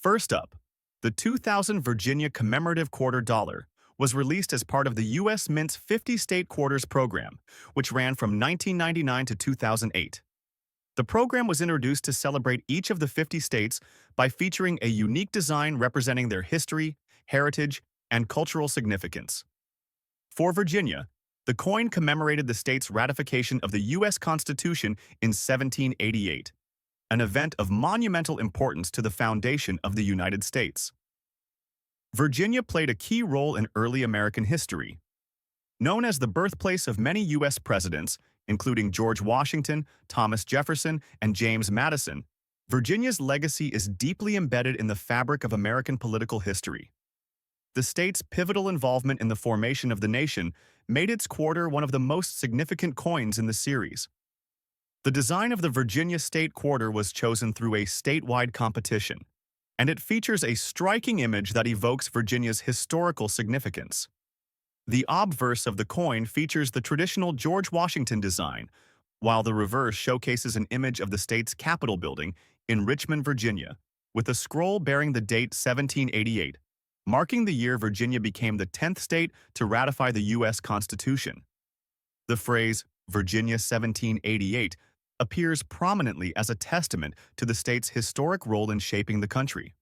First up, the 2000 Virginia commemorative quarter dollar was released as part of the U.S. Mint's 50-state quarters program, which ran from 1999 to 2008. The program was introduced to celebrate each of the 50 states by featuring a unique design representing their history, heritage, and cultural significance. For Virginia, the coin commemorated the state's ratification of the U.S. Constitution in 1788, an event of monumental importance to the foundation of the United States. Virginia played a key role in early American history. Known as the birthplace of many U.S. presidents, including George Washington, Thomas Jefferson, and James Madison, Virginia's legacy is deeply embedded in the fabric of American political history. The state's pivotal involvement in the formation of the nation made its quarter one of the most significant coins in the series. The design of the Virginia State Quarter was chosen through a statewide competition, and it features a striking image that evokes Virginia's historical significance. The obverse of the coin features the traditional George Washington design, while the reverse showcases an image of the state's Capitol building in Richmond, Virginia, with a scroll bearing the date 1788, marking the year Virginia became the 10th state to ratify the U.S. Constitution. The phrase, Virginia 1788, appears prominently as a testament to the state's historic role in shaping the country.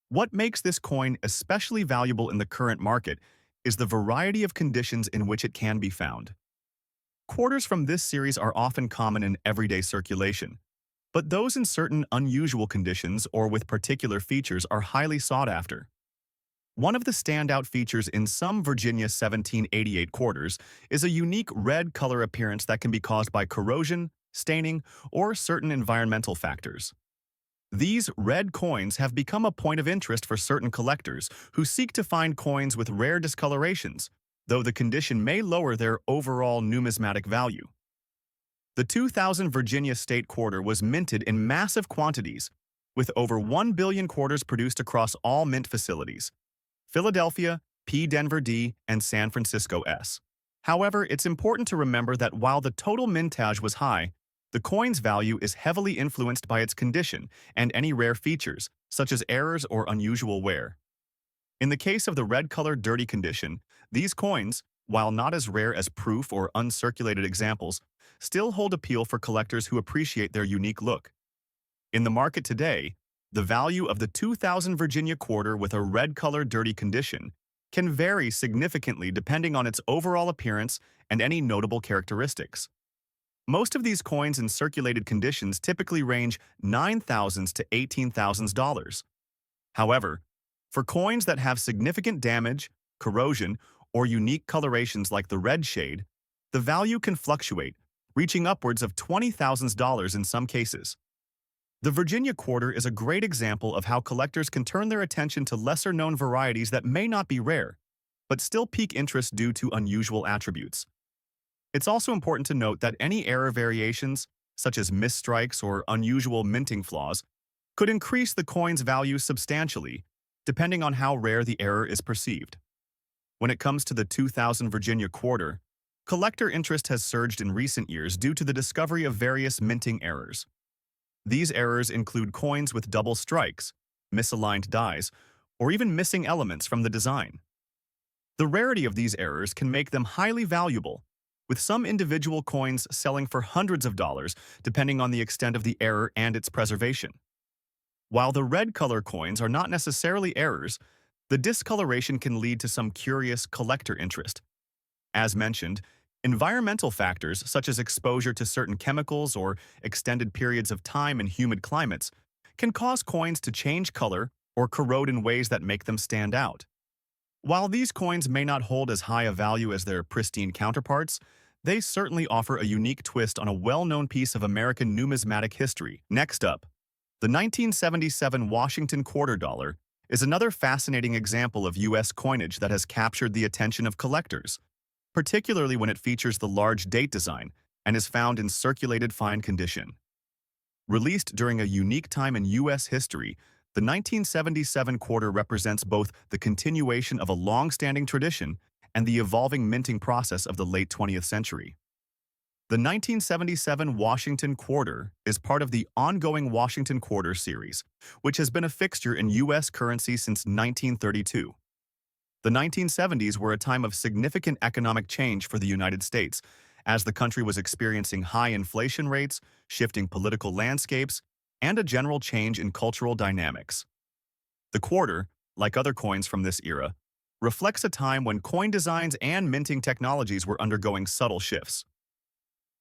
What makes this coin especially valuable in the current market is the variety of conditions in which it can be found. Quarters from this series are often common in everyday circulation, but those in certain unusual conditions or with particular features are highly sought after. One of the standout features in some Virginia 1788 quarters is a unique red color appearance that can be caused by corrosion, staining, or certain environmental factors. These red coins have become a point of interest for certain collectors who seek to find coins with rare discolorations, though the condition may lower their overall numismatic value. The 2000 Virginia State Quarter was minted in massive quantities, with over 1 billion quarters produced across all mint facilities: Philadelphia, Denver D, and San Francisco S. However, it's important to remember that while the total mintage was high, the coin's value is heavily influenced by its condition and any rare features, such as errors or unusual wear. In the case of the red-colored dirty condition, these coins, while not as rare as proof or uncirculated examples, still hold appeal for collectors who appreciate their unique look. In the market today, the value of the 2000 Virginia quarter with a red-colored dirty condition can vary significantly depending on its overall appearance and any notable characteristics. Most of these coins in circulated conditions typically range $9,000 to $18,000. However, for coins that have significant damage, corrosion, or unique colorations like the red shade, the value can fluctuate, reaching upwards of $20,000 in some cases. The Virginia quarter is a great example of how collectors can turn their attention to lesser-known varieties that may not be rare, but still pique interest due to unusual attributes. It's also important to note that any error variations, such as misstrikes or unusual minting flaws, could increase the coin's value substantially, depending on how rare the error is perceived. When it comes to the 2000 Virginia quarter, collector interest has surged in recent years due to the discovery of various minting errors. These errors include coins with double strikes, misaligned dies, or even missing elements from the design. The rarity of these errors can make them highly valuable, with some individual coins selling for hundreds of dollars depending on the extent of the error and its preservation. While the red color coins are not necessarily errors, the discoloration can lead to some curious collector interest. As mentioned, environmental factors such as exposure to certain chemicals or extended periods of time in humid climates can cause coins to change color or corrode in ways that make them stand out. While these coins may not hold as high a value as their pristine counterparts, they certainly offer a unique twist on a well-known piece of American numismatic history. Next up, the 1977 Washington quarter dollar is another fascinating example of U.S. coinage that has captured the attention of collectors, particularly when it features the large date design and is found in circulated fine condition. Released during a unique time in U.S. history, the 1977 quarter represents both the continuation of a long-standing tradition and the evolving minting process of the late 20th century. The 1977 Washington Quarter is part of the ongoing Washington Quarter series, which has been a fixture in U.S. currency since 1932. The 1970s were a time of significant economic change for the United States, as the country was experiencing high inflation rates, shifting political landscapes, and a general change in cultural dynamics. The quarter, like other coins from this era, reflects a time when coin designs and minting technologies were undergoing subtle shifts.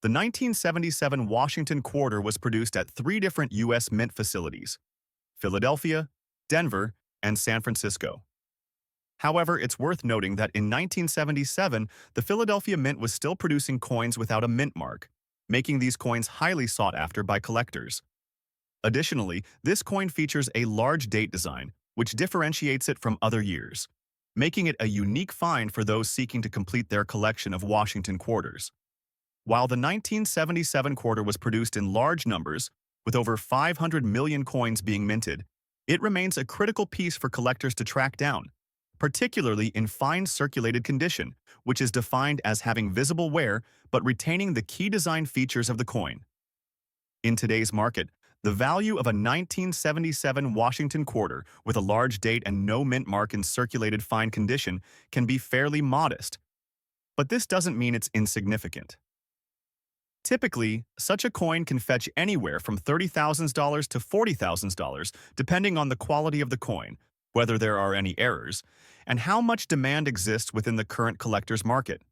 The 1977 Washington Quarter was produced at three different U.S. mint facilities: Philadelphia, Denver, and San Francisco. However, it's worth noting that in 1977, the Philadelphia Mint was still producing coins without a mint mark, making these coins highly sought after by collectors. Additionally, this coin features a large date design, which differentiates it from other years, making it a unique find for those seeking to complete their collection of Washington quarters. While the 1977 quarter was produced in large numbers, with over 500 million coins being minted, it remains a critical piece for collectors to track down, particularly in fine circulated condition, which is defined as having visible wear but retaining the key design features of the coin. In today's market, the value of a 1977 Washington quarter with a large date and no mint mark in circulated fine condition can be fairly modest, but this doesn't mean it's insignificant. Typically, such a coin can fetch anywhere from $30,000 to $40,000, depending on the quality of the coin, whether there are any errors, and how much demand exists within the current collector's market.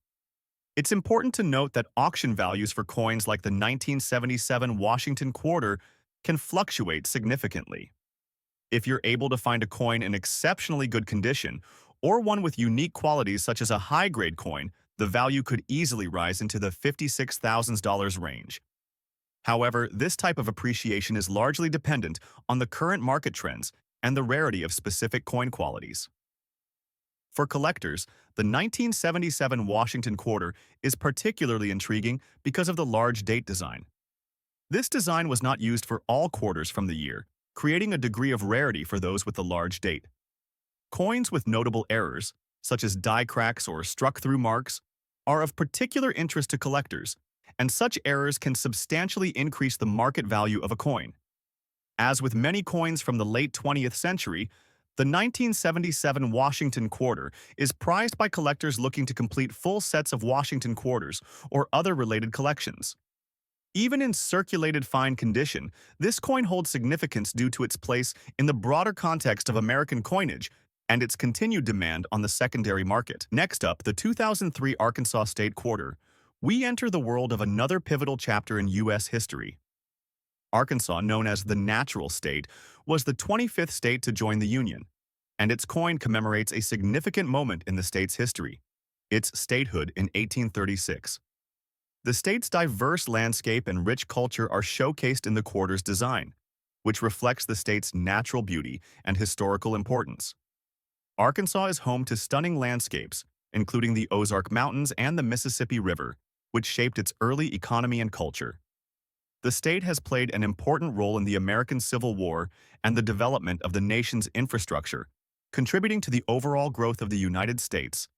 It's important to note that auction values for coins like the 1977 Washington Quarter can fluctuate significantly. If you're able to find a coin in exceptionally good condition, or one with unique qualities such as a high-grade coin, the value could easily rise into the $56,000 range. However, this type of appreciation is largely dependent on the current market trends and the rarity of specific coin qualities. For collectors, the 1977 Washington Quarter is particularly intriguing because of the large date design. This design was not used for all quarters from the year, creating a degree of rarity for those with the large date. Coins with notable errors, such as die cracks or struck-through marks, are of particular interest to collectors, and such errors can substantially increase the market value of a coin. As with many coins from the late 20th century, the 1977 Washington Quarter is prized by collectors looking to complete full sets of Washington quarters or other related collections. Even in circulated fine condition, this coin holds significance due to its place in the broader context of American coinage and its continued demand on the secondary market. Next up, the 2003 Arkansas State Quarter. We enter the world of another pivotal chapter in U.S. history. Arkansas, known as the Natural State, was the 25th state to join the Union, and its coin commemorates a significant moment in the state's history, its statehood in 1836. The state's diverse landscape and rich culture are showcased in the quarter's design, which reflects the state's natural beauty and historical importance. Arkansas is home to stunning landscapes, including the Ozark Mountains and the Mississippi River, which shaped its early economy and culture. The state has played an important role in the American Civil War and the development of the nation's infrastructure, contributing to the overall growth of the United States.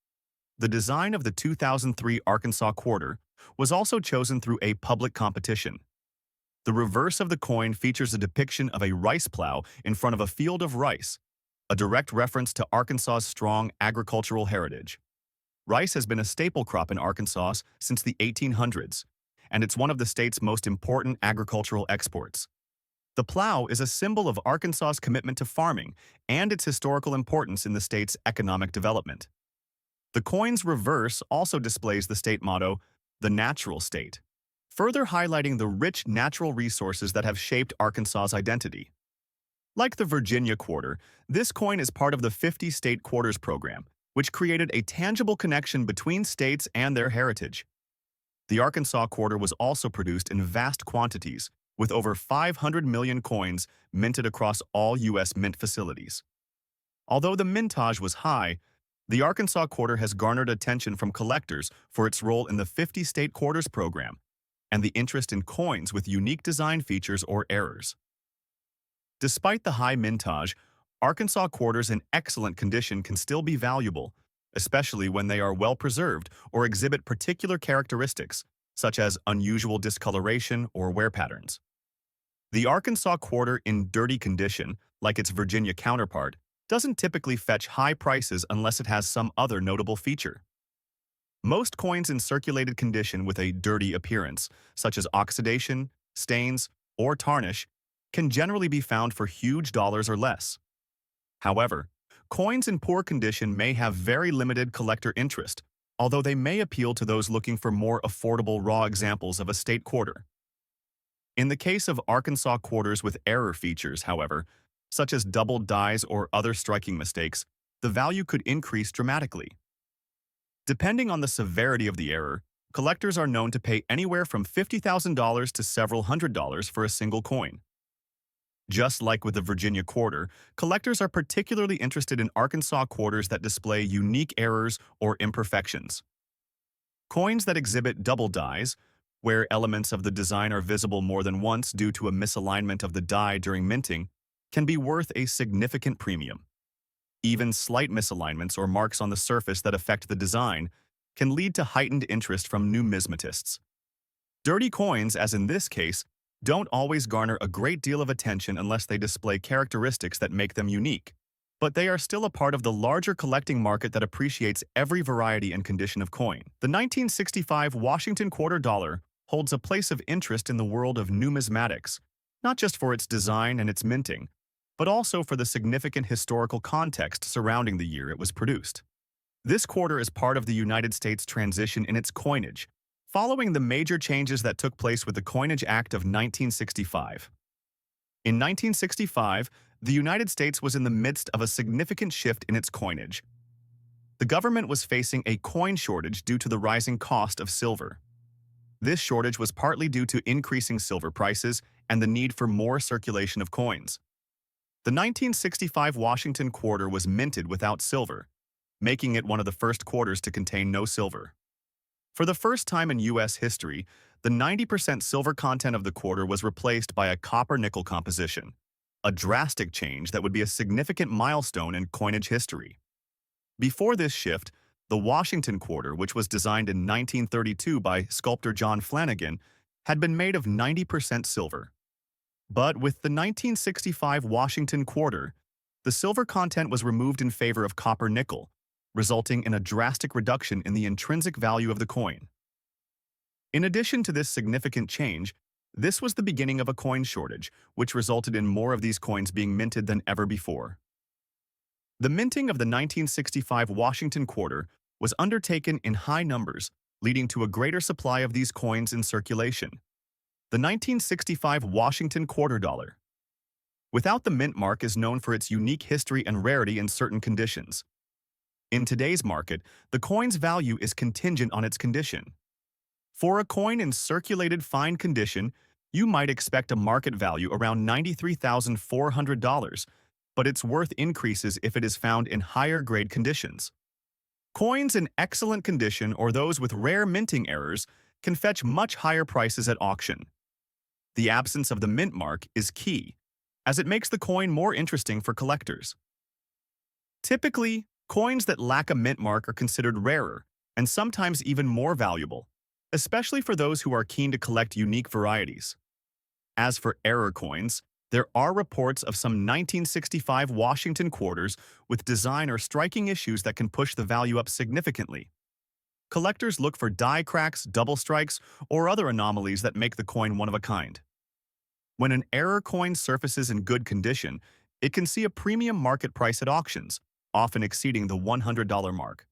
The design of the 2003 Arkansas Quarter was also chosen through a public competition. The reverse of the coin features a depiction of a rice plow in front of a field of rice, a direct reference to Arkansas's strong agricultural heritage. Rice has been a staple crop in Arkansas since the 1800s, and it's one of the state's most important agricultural exports. The plow is a symbol of Arkansas's commitment to farming and its historical importance in the state's economic development. The coin's reverse also displays the state motto, "The Natural State," further highlighting the rich natural resources that have shaped Arkansas's identity. Like the Virginia Quarter, this coin is part of the 50-state quarters program, which created a tangible connection between states and their heritage. The Arkansas Quarter was also produced in vast quantities, with over 500 million coins minted across all U.S. mint facilities. Although the mintage was high, the Arkansas Quarter has garnered attention from collectors for its role in the 50-state quarters program and the interest in coins with unique design features or errors. Despite the high mintage, Arkansas quarters in excellent condition can still be valuable, especially when they are well preserved or exhibit particular characteristics, such as unusual discoloration or wear patterns. The Arkansas quarter in dirty condition, like its Virginia counterpart, doesn't typically fetch high prices unless it has some other notable feature. Most coins in circulated condition with a dirty appearance, such as oxidation, stains, or tarnish, can generally be found for huge dollars or less. However, coins in poor condition may have very limited collector interest, although they may appeal to those looking for more affordable raw examples of a state quarter. In the case of Arkansas quarters with error features, however, such as doubled dies or other striking mistakes, the value could increase dramatically. Depending on the severity of the error, collectors are known to pay anywhere from $50,000 to several $100s for a single coin. Just like with the Virginia quarter, collectors are particularly interested in Arkansas quarters that display unique errors or imperfections. Coins that exhibit double dies, where elements of the design are visible more than once due to a misalignment of the die during minting, can be worth a significant premium. Even slight misalignments or marks on the surface that affect the design can lead to heightened interest from numismatists. Dirty coins, as in this case, don't always garner a great deal of attention unless they display characteristics that make them unique, but they are still a part of the larger collecting market that appreciates every variety and condition of coin. The 1965 Washington quarter dollar holds a place of interest in the world of numismatics, not just for its design and its minting, but also for the significant historical context surrounding the year it was produced. This quarter is part of the United States' transition in its coinage, following the major changes that took place with the Coinage Act of 1965. In 1965, the United States was in the midst of a significant shift in its coinage. The government was facing a coin shortage due to the rising cost of silver. This shortage was partly due to increasing silver prices and the need for more circulation of coins. The 1965 Washington quarter was minted without silver, making it one of the first quarters to contain no silver. For the first time in U.S. history, the 90% silver content of the quarter was replaced by a copper-nickel composition, a drastic change that would be a significant milestone in coinage history. Before this shift, the Washington quarter, which was designed in 1932 by sculptor John Flanagan, had been made of 90% silver. But with the 1965 Washington quarter, the silver content was removed in favor of copper-nickel, resulting in a drastic reduction in the intrinsic value of the coin. In addition to this significant change, this was the beginning of a coin shortage, which resulted in more of these coins being minted than ever before. The minting of the 1965 Washington quarter was undertaken in high numbers, leading to a greater supply of these coins in circulation. The 1965 Washington quarter dollar, without the mint mark, is known for its unique history and rarity in certain conditions. In today's market, the coin's value is contingent on its condition. For a coin in circulated fine condition, you might expect a market value around $93,400, but its worth increases if it is found in higher-grade conditions. Coins in excellent condition or those with rare minting errors can fetch much higher prices at auction. The absence of the mint mark is key, as it makes the coin more interesting for collectors. Typically, coins that lack a mint mark are considered rarer and sometimes even more valuable, especially for those who are keen to collect unique varieties. As for error coins, there are reports of some 1965 Washington quarters with design or striking issues that can push the value up significantly. Collectors look for die cracks, double strikes, or other anomalies that make the coin one of a kind. When an error coin surfaces in good condition, it can see a premium market price at auctions, often exceeding the $100 mark.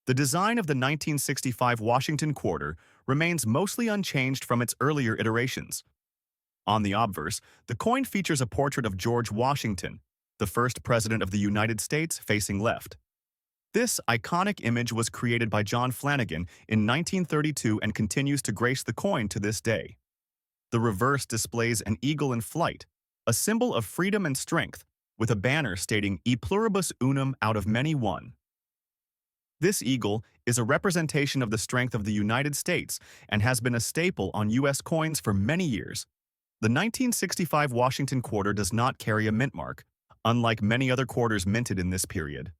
The design of the 1965 Washington quarter remains mostly unchanged from its earlier iterations. On the obverse, the coin features a portrait of George Washington, the first president of the United States, facing left. This iconic image was created by John Flanagan in 1932 and continues to grace the coin to this day. The reverse displays an eagle in flight, a symbol of freedom and strength, with a banner stating "E pluribus unum, out of many one." This eagle is a representation of the strength of the United States and has been a staple on U.S. coins for many years. The 1965 Washington quarter does not carry a mint mark, unlike many other quarters minted in this period.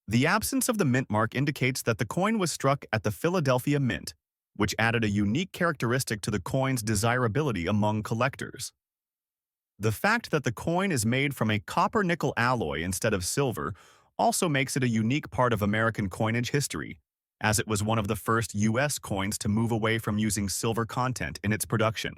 The absence of the mint mark indicates that the coin was struck at the Philadelphia Mint, which added a unique characteristic to the coin's desirability among collectors. The fact that the coin is made from a copper-nickel alloy instead of silver also makes it a unique part of American coinage history, as it was one of the first U.S. coins to move away from using silver content in its production.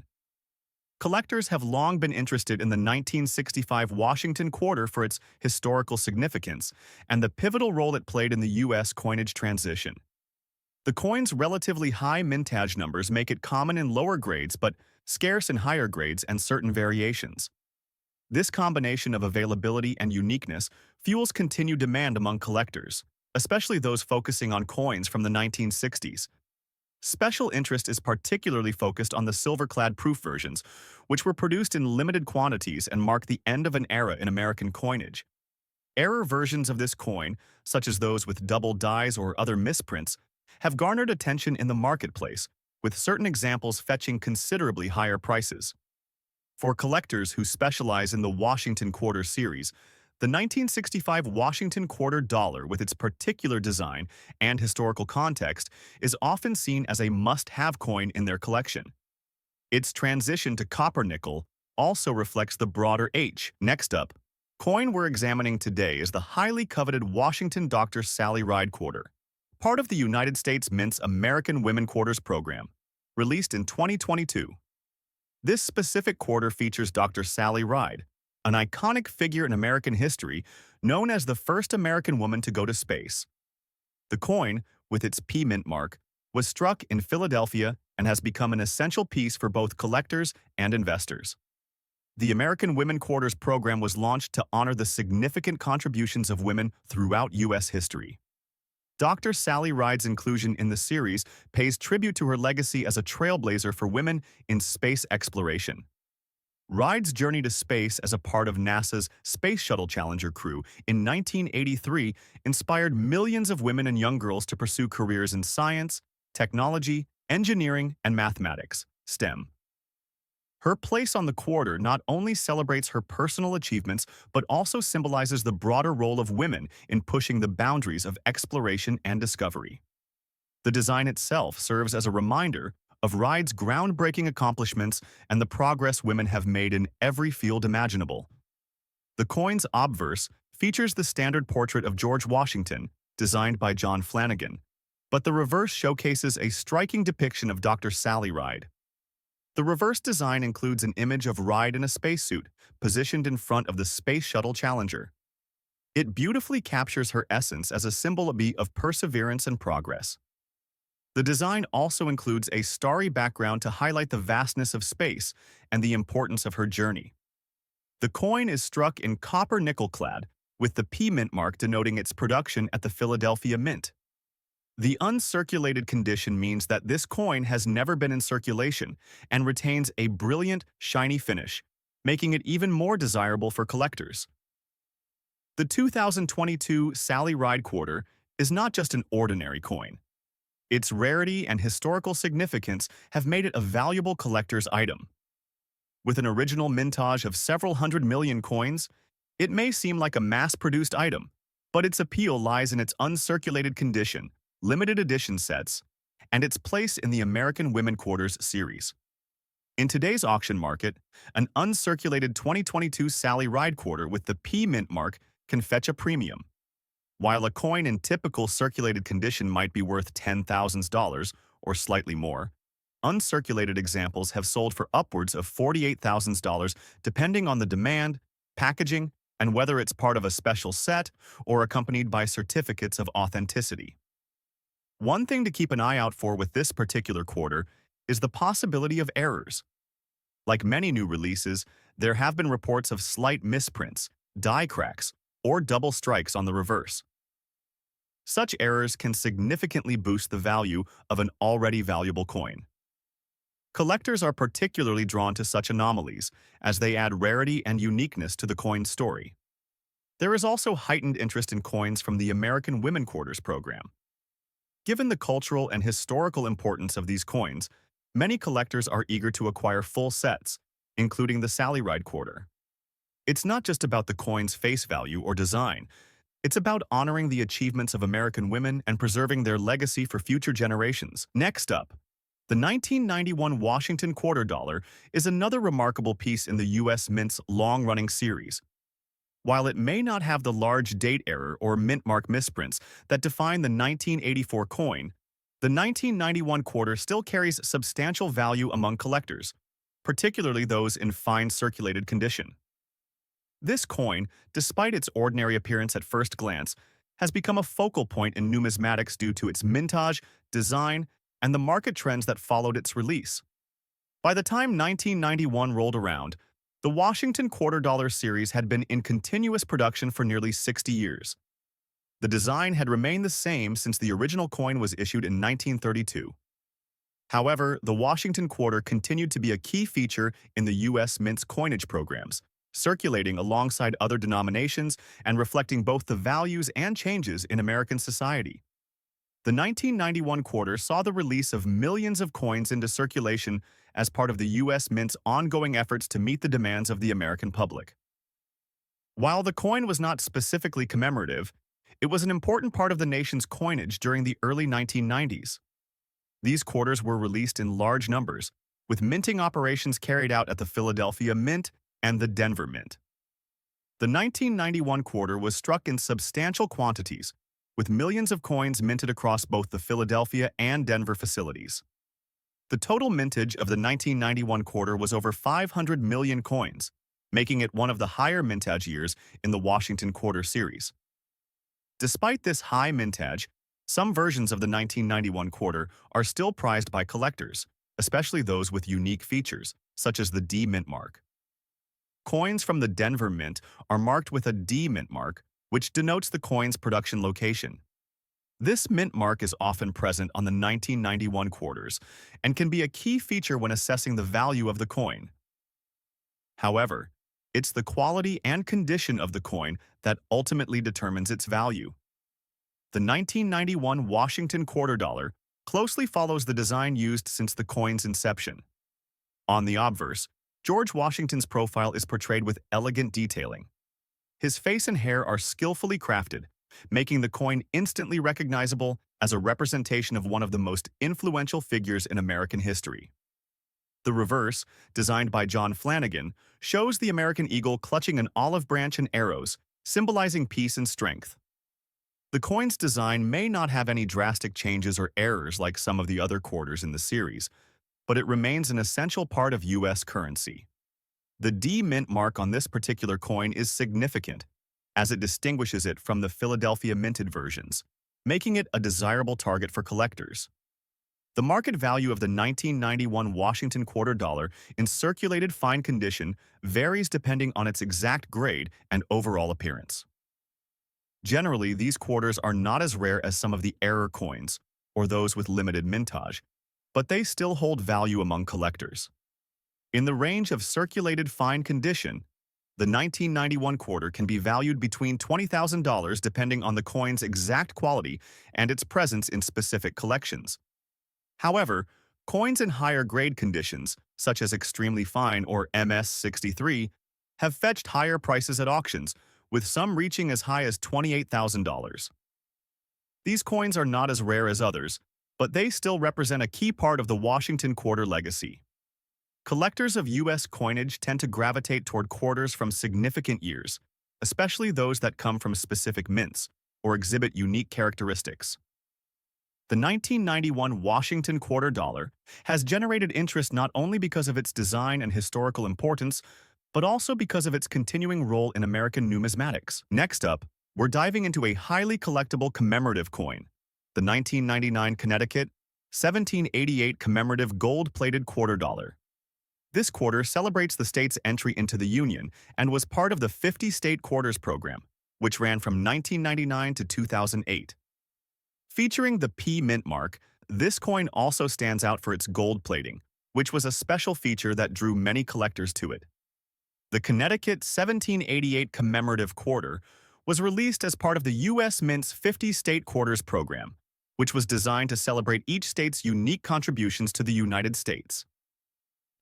Collectors have long been interested in the 1965 Washington quarter for its historical significance and the pivotal role it played in the U.S. coinage transition. The coin's relatively high mintage numbers make it common in lower grades but scarce in higher grades and certain variations. This combination of availability and uniqueness fuels continued demand among collectors, especially those focusing on coins from the 1960s. Special interest is particularly focused on the silver-clad proof versions, which were produced in limited quantities and mark the end of an era in American coinage. Error versions of this coin, such as those with double dies or other misprints, have garnered attention in the marketplace, with certain examples fetching considerably higher prices. For collectors who specialize in the Washington Quarter series, the 1965 Washington Quarter dollar, with its particular design and historical context, is often seen as a must-have coin in their collection. Its transition to copper-nickel also reflects the broader H. Next up, coin we're examining today is the highly coveted Washington Dr. Sally Ride Quarter, part of the United States Mint's American Women Quarters program, released in 2022. This specific quarter features Dr. Sally Ride, an iconic figure in American history known as the first American woman to go to space. The coin, with its P mint mark, was struck in Philadelphia and has become an essential piece for both collectors and investors. The American Women Quarters program was launched to honor the significant contributions of women throughout U.S. history. Dr. Sally Ride's inclusion in the series pays tribute to her legacy as a trailblazer for women in space exploration. Ride's journey to space as a part of NASA's Space Shuttle Challenger crew in 1983 inspired millions of women and young girls to pursue careers in science, technology, engineering, and mathematics, STEM. Her place on the quarter not only celebrates her personal achievements but also symbolizes the broader role of women in pushing the boundaries of exploration and discovery. The design itself serves as a reminder of Ride's groundbreaking accomplishments and the progress women have made in every field imaginable. The coin's obverse features the standard portrait of George Washington, designed by John Flanagan, but the reverse showcases a striking depiction of Dr. Sally Ride. The reverse design includes an image of Ride in a spacesuit, positioned in front of the Space Shuttle Challenger. It beautifully captures her essence as a symbol of perseverance and progress. The design also includes a starry background to highlight the vastness of space and the importance of her journey. The coin is struck in copper-nickel clad, with the P mint mark denoting its production at the Philadelphia Mint. The uncirculated condition means that this coin has never been in circulation and retains a brilliant, shiny finish, making it even more desirable for collectors. The 2022 Sally Ride Quarter is not just an ordinary coin. Its rarity and historical significance have made it a valuable collector's item. With an original mintage of several hundred million coins, it may seem like a mass-produced item, but its appeal lies in its uncirculated condition, limited edition sets, and its place in the American Women Quarters series. In today's auction market, an uncirculated 2022 Sally Ride Quarter with the P mint mark can fetch a premium. While a coin in typical circulated condition might be worth $10,000 or slightly more, uncirculated examples have sold for upwards of $48,000 depending on the demand, packaging, and whether it's part of a special set or accompanied by certificates of authenticity. One thing to keep an eye out for with this particular quarter is the possibility of errors. Like many new releases, there have been reports of slight misprints, die cracks, or double strikes on the reverse. Such errors can significantly boost the value of an already valuable coin. Collectors are particularly drawn to such anomalies, as they add rarity and uniqueness to the coin's story. There is also heightened interest in coins from the American Women Quarters program. Given the cultural and historical importance of these coins, many collectors are eager to acquire full sets, including the Sally Ride Quarter. It's not just about the coin's face value or design. It's about honoring the achievements of American women and preserving their legacy for future generations. Next up, The 1991 Washington quarter dollar is another remarkable piece in the U.S. Mint's long-running series. While it may not have the large date error or mint mark misprints that define the 1984 coin, the 1991 quarter still carries substantial value among collectors, particularly those in fine circulated condition. This coin, despite its ordinary appearance at first glance, has become a focal point in numismatics due to its mintage, design, and the market trends that followed its release. By the time 1991 rolled around, the Washington quarter dollar series had been in continuous production for nearly 60 years. The design had remained the same since the original coin was issued in 1932. However, the Washington quarter continued to be a key feature in the U.S. Mint's coinage programs, circulating alongside other denominations and reflecting both the values and changes in American society. The 1991 quarter saw the release of millions of coins into circulation as part of the U.S. Mint's ongoing efforts to meet the demands of the American public. While the coin was not specifically commemorative, it was an important part of the nation's coinage during the early 1990s. These quarters were released in large numbers, with minting operations carried out at the Philadelphia Mint and the Denver Mint. The 1991 quarter was struck in substantial quantities, with millions of coins minted across both the Philadelphia and Denver facilities. The total mintage of the 1991 quarter was over 500 million coins, making it one of the higher mintage years in the Washington quarter series. Despite this high mintage, some versions of the 1991 quarter are still prized by collectors, especially those with unique features, such as the D mint mark. Coins from the Denver Mint are marked with a D mint mark, which denotes the coin's production location. This mint mark is often present on the 1991 quarters and can be a key feature when assessing the value of the coin. However, it's the quality and condition of the coin that ultimately determines its value. The 1991 Washington quarter dollar closely follows the design used since the coin's inception. On the obverse, George Washington's profile is portrayed with elegant detailing. His face and hair are skillfully crafted, making the coin instantly recognizable as a representation of one of the most influential figures in American history. The reverse, designed by John Flanagan, shows the American eagle clutching an olive branch and arrows, symbolizing peace and strength. The coin's design may not have any drastic changes or errors like some of the other quarters in the series, but it remains an essential part of U.S. currency. The D mint mark on this particular coin is significant, as it distinguishes it from the Philadelphia minted versions, making it a desirable target for collectors. The market value of the 1991 Washington quarter dollar in circulated fine condition varies depending on its exact grade and overall appearance. Generally, these quarters are not as rare as some of the error coins, or those with limited mintage, but they still hold value among collectors. In the range of circulated fine condition, the 1991 quarter can be valued between $20,000 depending on the coin's exact quality and its presence in specific collections. However, coins in higher grade conditions, such as extremely fine or MS-63, have fetched higher prices at auctions, with some reaching as high as $28,000. These coins are not as rare as others, but they still represent a key part of the Washington quarter legacy. Collectors of U.S. coinage tend to gravitate toward quarters from significant years, especially those that come from specific mints or exhibit unique characteristics. The 1991 Washington quarter dollar has generated interest not only because of its design and historical importance, but also because of its continuing role in American numismatics. Next up, we're diving into a highly collectible commemorative coin, the 1999 Connecticut 1788 commemorative gold-plated quarter dollar. This quarter celebrates the state's entry into the Union and was part of the 50 State Quarters program, which ran from 1999 to 2008. Featuring the P mint mark, this coin also stands out for its gold plating, which was a special feature that drew many collectors to it. The Connecticut 1788 commemorative quarter was released as part of the U.S. Mint's 50 State Quarters program, which was designed to celebrate each state's unique contributions to the United States.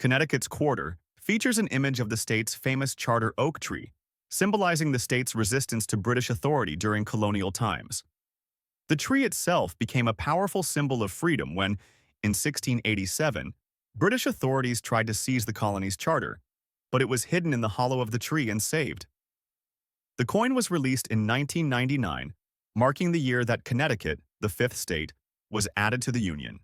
Connecticut's quarter features an image of the state's famous charter oak tree, symbolizing the state's resistance to British authority during colonial times. The tree itself became a powerful symbol of freedom when, In 1687, British authorities tried to seize the colony's charter, but it was hidden in the hollow of the tree and saved. The coin was released in 1999, marking the year that Connecticut, the fifth state, was added to the Union.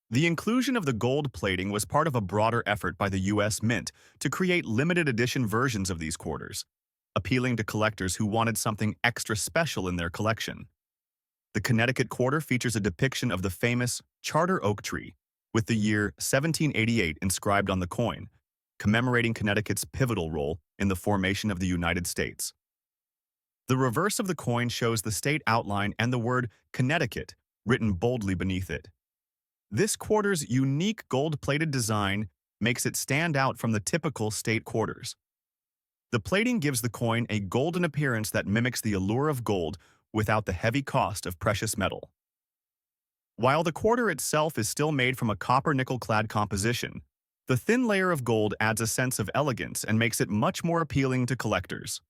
The inclusion of the gold plating was part of a broader effort by the U.S. Mint to create limited edition versions of these quarters, appealing to collectors who wanted something extra special in their collection. The Connecticut quarter features a depiction of the famous Charter Oak Tree, with the year 1788 inscribed on the coin, commemorating Connecticut's pivotal role in the formation of the United States. The reverse of the coin shows the state outline and the word Connecticut written boldly beneath it. This quarter's unique gold-plated design makes it stand out from the typical state quarters. The plating gives the coin a golden appearance that mimics the allure of gold without the heavy cost of precious metal. While the quarter itself is still made from a copper-nickel-clad composition, the thin layer of gold adds a sense of elegance and makes it much more appealing to collectors.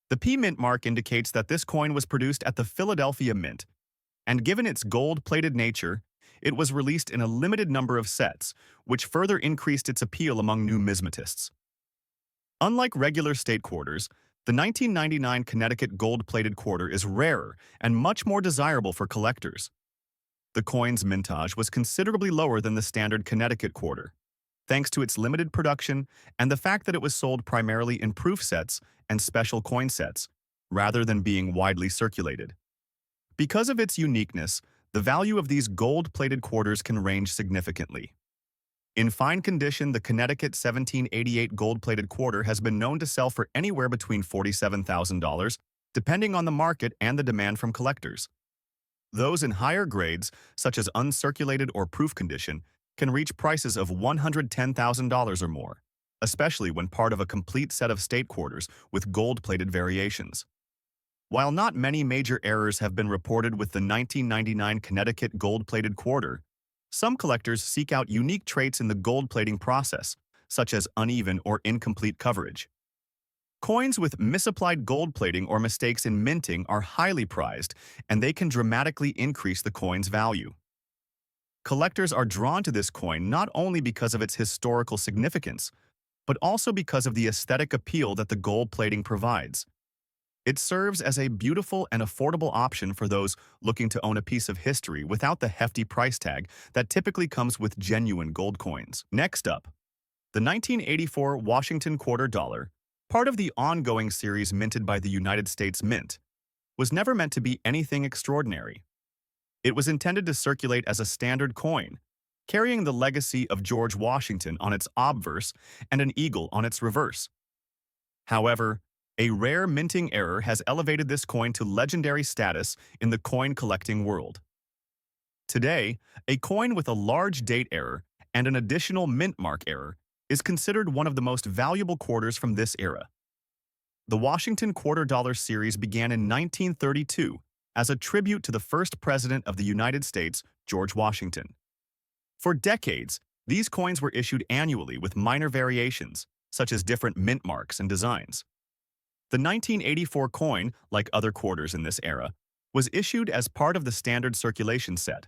The P Mint mark indicates that this coin was produced at the Philadelphia Mint, and given its gold-plated nature, it was released in a limited number of sets, which further increased its appeal among numismatists. Unlike regular state quarters, the 1999 Connecticut gold-plated quarter is rarer and much more desirable for collectors. The coin's mintage was considerably lower than the standard Connecticut quarter, thanks to its limited production and the fact that it was sold primarily in proof sets and special coin sets, rather than being widely circulated. Because of its uniqueness, the value of these gold-plated quarters can range significantly. In fine condition, the Connecticut 1788 gold-plated quarter has been known to sell for anywhere between $47,000, depending on the market and the demand from collectors. Those in higher grades, such as uncirculated or proof condition, can reach prices of $110,000 or more, especially when part of a complete set of state quarters with gold-plated variations. While not many major errors have been reported with the 1999 Connecticut gold-plated quarter, some collectors seek out unique traits in the gold-plating process, such as uneven or incomplete coverage. Coins with misapplied gold plating or mistakes in minting are highly prized, and they can dramatically increase the coin's value. Collectors are drawn to this coin not only because of its historical significance, but also because of the aesthetic appeal that the gold plating provides. It serves as a beautiful and affordable option for those looking to own a piece of history without the hefty price tag that typically comes with genuine gold coins. Next up, the 1984 Washington Quarter Dollar, part of the ongoing series minted by the United States Mint, was never meant to be anything extraordinary. It was intended to circulate as a standard coin, carrying the legacy of George Washington on its obverse and an eagle on its reverse. However, a rare minting error has elevated this coin to legendary status in the coin collecting world. Today, a coin with a large date error and an additional mint mark error is considered one of the most valuable quarters from this era. The Washington Quarter Dollar series began in 1932 as a tribute to the first president of the United States, George Washington. For decades, these coins were issued annually with minor variations, such as different mint marks and designs. The 1984 coin, like other quarters in this era, was issued as part of the standard circulation set.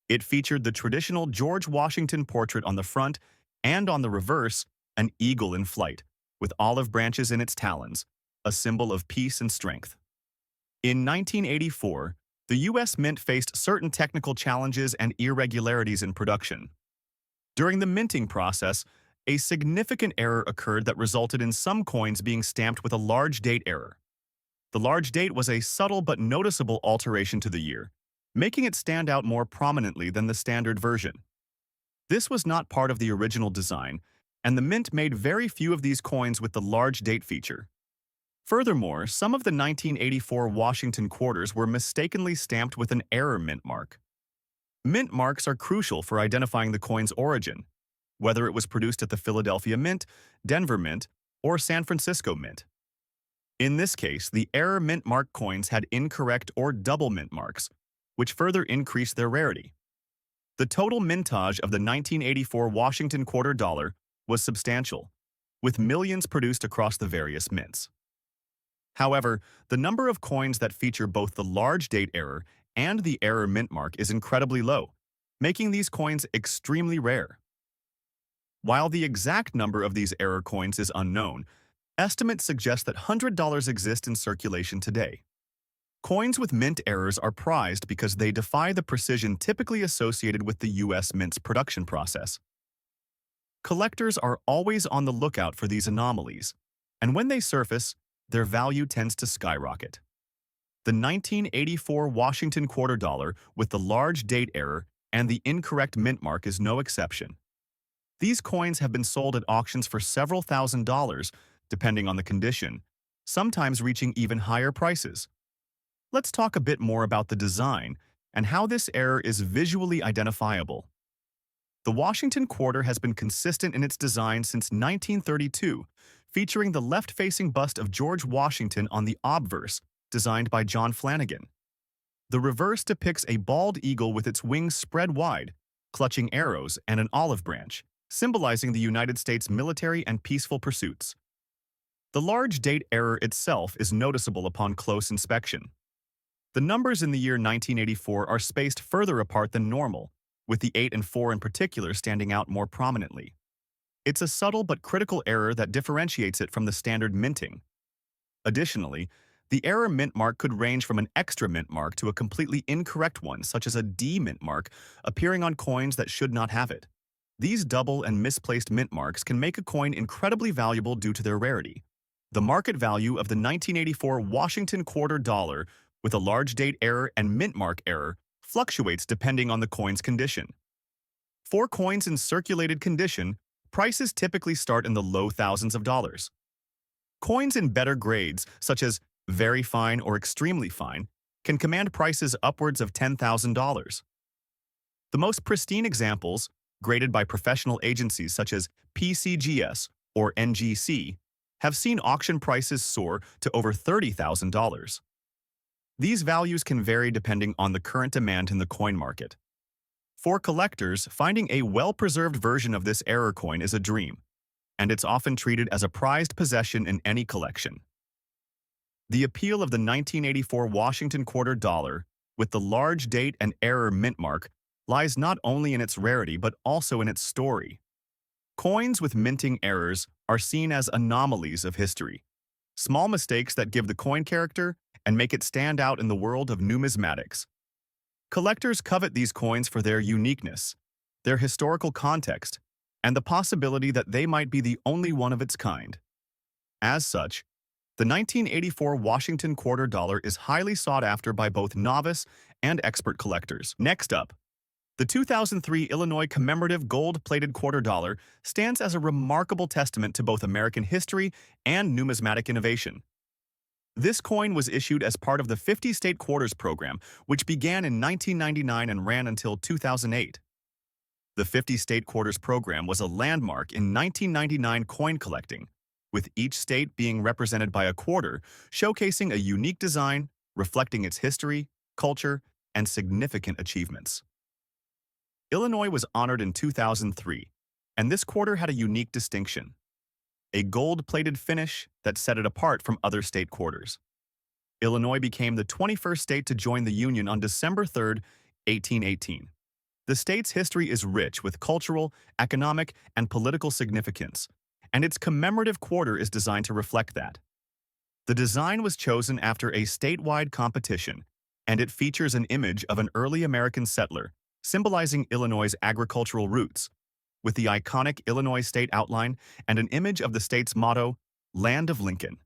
It featured the traditional George Washington portrait on the front and on the reverse, an eagle in flight, with olive branches in its talons, a symbol of peace and strength. In 1984, the U.S. Mint faced certain technical challenges and irregularities in production. During the minting process, a significant error occurred that resulted in some coins being stamped with a large date error. The large date was a subtle but noticeable alteration to the year, making it stand out more prominently than the standard version. This was not part of the original design, and the Mint made very few of these coins with the large date feature. Furthermore, some of the 1984 Washington quarters were mistakenly stamped with an error mint mark. Mint marks are crucial for identifying the coin's origin, whether it was produced at the Philadelphia Mint, Denver Mint, or San Francisco Mint. In this case, the error mint mark coins had incorrect or double mint marks, which further increased their rarity. The total mintage of the 1984 Washington Quarter Dollar was substantial, with millions produced across the various mints. However, the number of coins that feature both the large date error and the error mint mark is incredibly low, making these coins extremely rare. While the exact number of these error coins is unknown, estimates suggest that $100 exist in circulation today. Coins with mint errors are prized because they defy the precision typically associated with the U.S. Mint's production process. Collectors are always on the lookout for these anomalies, and when they surface, their value tends to skyrocket. The 1984 Washington quarter dollar with the large date error and the incorrect mint mark is no exception. These coins have been sold at auctions for several $1,000s, depending on the condition, sometimes reaching even higher prices. Let's talk a bit more about the design and how this error is visually identifiable. The Washington quarter has been consistent in its design since 1932, featuring the left-facing bust of George Washington on the obverse, designed by John Flanagan. The reverse depicts a bald eagle with its wings spread wide, clutching arrows and an olive branch, symbolizing the United States military and peaceful pursuits. The large date error itself is noticeable upon close inspection. The numbers in the year 1984 are spaced further apart than normal, with the 8 and 4 in particular standing out more prominently. It's a subtle but critical error that differentiates it from the standard minting. Additionally, the error mint mark could range from an extra mint mark to a completely incorrect one, such as a D mint mark, appearing on coins that should not have it. These double and misplaced mint marks can make a coin incredibly valuable due to their rarity. The market value of the 1984 Washington quarter dollar with a large date error and mint mark error fluctuates depending on the coin's condition. For coins in circulated condition, prices typically start in the low thousands of dollars. Coins in better grades, such as very fine or extremely fine, can command prices upwards of $10,000. The most pristine examples, graded by professional agencies such as PCGS or NGC, have seen auction prices soar to over $30,000. These values can vary depending on the current demand in the coin market. For collectors, finding a well-preserved version of this error coin is a dream, and it's often treated as a prized possession in any collection. The appeal of the 1984 Washington quarter dollar, with the large date and error mint mark, lies not only in its rarity but also in its story. Coins with minting errors are seen as anomalies of history, small mistakes that give the coin character and make it stand out in the world of numismatics. Collectors covet these coins for their uniqueness, their historical context, and the possibility that they might be the only one of its kind. As such, the 1984 Washington quarter dollar is highly sought after by both novice and expert collectors. Next up, the 2003 Illinois commemorative gold-plated quarter dollar stands as a remarkable testament to both American history and numismatic innovation. This coin was issued as part of the 50-state quarters program, which began in 1999 and ran until 2008. The 50-state quarters program was a landmark in 1999 coin collecting, with each state being represented by a quarter, showcasing a unique design, reflecting its history, culture, and significant achievements. Illinois was honored in 2003, and this quarter had a unique distinction: a gold-plated finish that set it apart from other state quarters. Illinois became the 21st state to join the Union on December 3, 1818. The state's history is rich with cultural, economic, and political significance, and its commemorative quarter is designed to reflect that. The design was chosen after a statewide competition, and it features an image of an early American settler, symbolizing Illinois' agricultural roots, with the iconic Illinois state outline and an image of the state's motto, Land of Lincoln.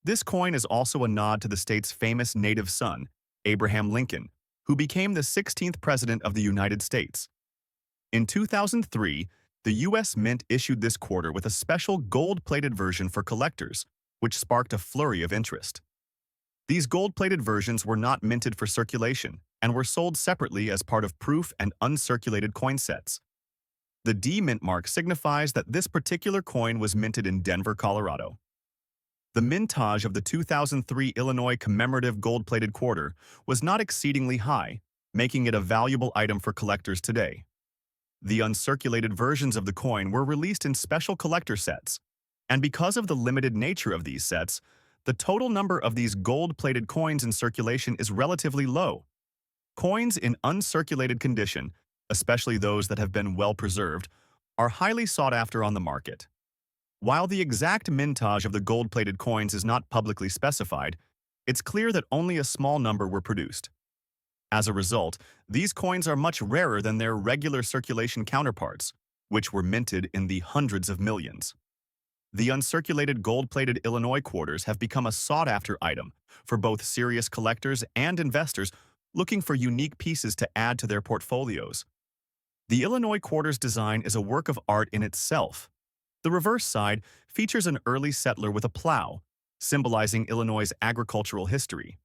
This coin is also a nod to the state's famous native son, Abraham Lincoln, who became the 16th President of the United States. In 2003, the U.S. Mint issued this quarter with a special gold-plated version for collectors, which sparked a flurry of interest. These gold-plated versions were not minted for circulation and were sold separately as part of proof and uncirculated coin sets. The D mint mark signifies that this particular coin was minted in Denver, Colorado. The mintage of the 2003 Illinois commemorative gold-plated quarter was not exceedingly high, making it a valuable item for collectors today. The uncirculated versions of the coin were released in special collector sets, and because of the limited nature of these sets, the total number of these gold-plated coins in circulation is relatively low. Coins in uncirculated condition especially those that have been well preserved, are highly sought after on the market. While the exact mintage of the gold-plated coins is not publicly specified, it's clear that only a small number were produced. As a result, these coins are much rarer than their regular circulation counterparts, which were minted in the hundreds of millions. The uncirculated gold-plated Illinois quarters have become a sought-after item for both serious collectors and investors looking for unique pieces to add to their portfolios. The Illinois quarters design is a work of art in itself. The reverse side features an early settler with a plow, symbolizing Illinois' agricultural history.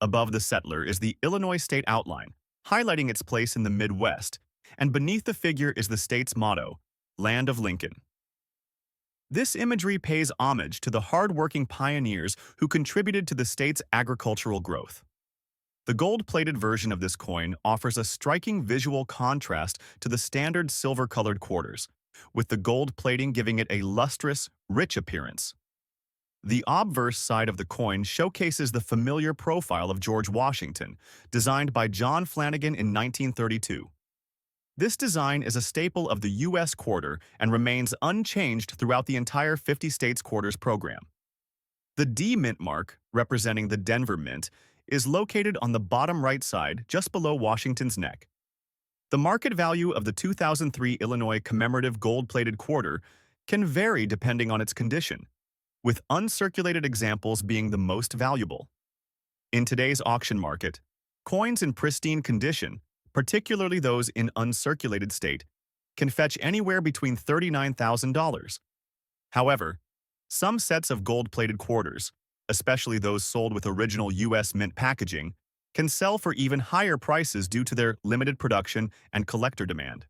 Above the settler is the Illinois state outline, highlighting its place in the Midwest, and beneath the figure is the state's motto, Land of Lincoln. This imagery pays homage to the hard-working pioneers who contributed to the state's agricultural growth. The gold-plated version of this coin offers a striking visual contrast to the standard silver-colored quarters, with the gold plating giving it a lustrous, rich appearance. The obverse side of the coin showcases the familiar profile of George Washington, designed by John Flanagan in 1932. This design is a staple of the U.S. quarter and remains unchanged throughout the entire 50 states quarters program. The D mint mark, representing the Denver Mint, is located on the bottom right side just below Washington's neck. The market value of the 2003 Illinois commemorative gold-plated quarter can vary depending on its condition, with uncirculated examples being the most valuable. In today's auction market, coins in pristine condition, particularly those in uncirculated state, can fetch anywhere between $39,000. However, some sets of gold-plated quarters, especially those sold with original U.S. Mint packaging, can sell for even higher prices due to their limited production and collector demand.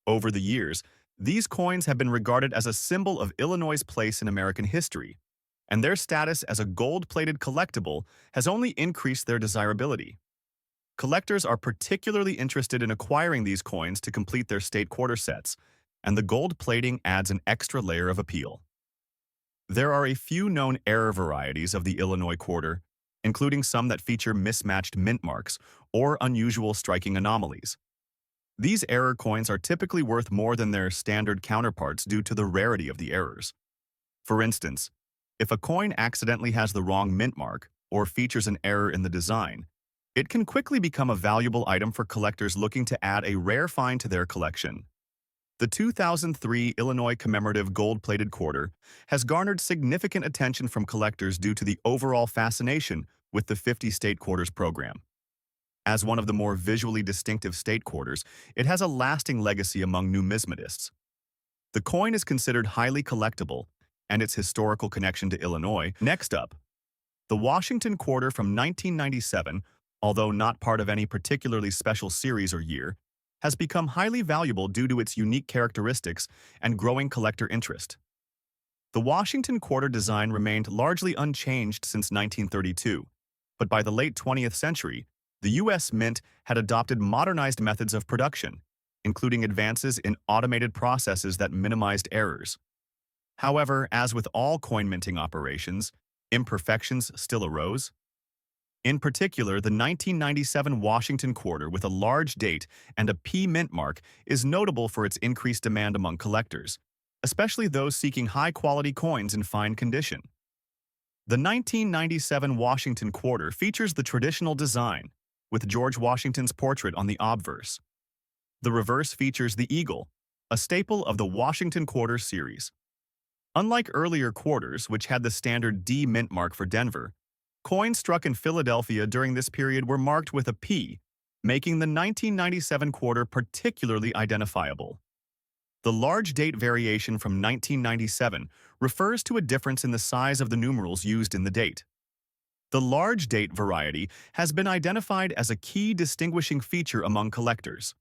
Over the years, these coins have been regarded as a symbol of Illinois' place in American history, and their status as a gold-plated collectible has only increased their desirability. Collectors are particularly interested in acquiring these coins to complete their state quarter sets, and the gold plating adds an extra layer of appeal. There are a few known error varieties of the Illinois quarter, including some that feature mismatched mint marks or unusual striking anomalies. These error coins are typically worth more than their standard counterparts due to the rarity of the errors. For instance, if a coin accidentally has the wrong mint mark or features an error in the design, it can quickly become a valuable item for collectors looking to add a rare find to their collection. The 2003 Illinois commemorative gold-plated quarter has garnered significant attention from collectors due to the overall fascination with the 50 state quarters program. As one of the more visually distinctive state quarters, it has a lasting legacy among numismatists. The coin is considered highly collectible, and its historical connection to Illinois. Next up, the Washington quarter from 1997, although not part of any particularly special series or year, has become highly valuable due to its unique characteristics and growing collector interest. The Washington quarter design remained largely unchanged since 1932, but by the late 20th century, the U.S. Mint had adopted modernized methods of production, including advances in automated processes that minimized errors. However, as with all coin minting operations, imperfections still arose. In particular, the 1997 Washington quarter with a large date and a P mint mark is notable for its increased demand among collectors, especially those seeking high-quality coins in fine condition. The 1997 Washington quarter features the traditional design, with George Washington's portrait on the obverse. The reverse features the eagle, a staple of the Washington quarter series. Unlike earlier quarters, which had the standard D mint mark for Denver, coins struck in Philadelphia during this period were marked with a P, making the 1997 quarter particularly identifiable. The large date variation from 1997 refers to a difference in the size of the numerals used in the date. The large date variety has been identified as a key distinguishing feature among collectors.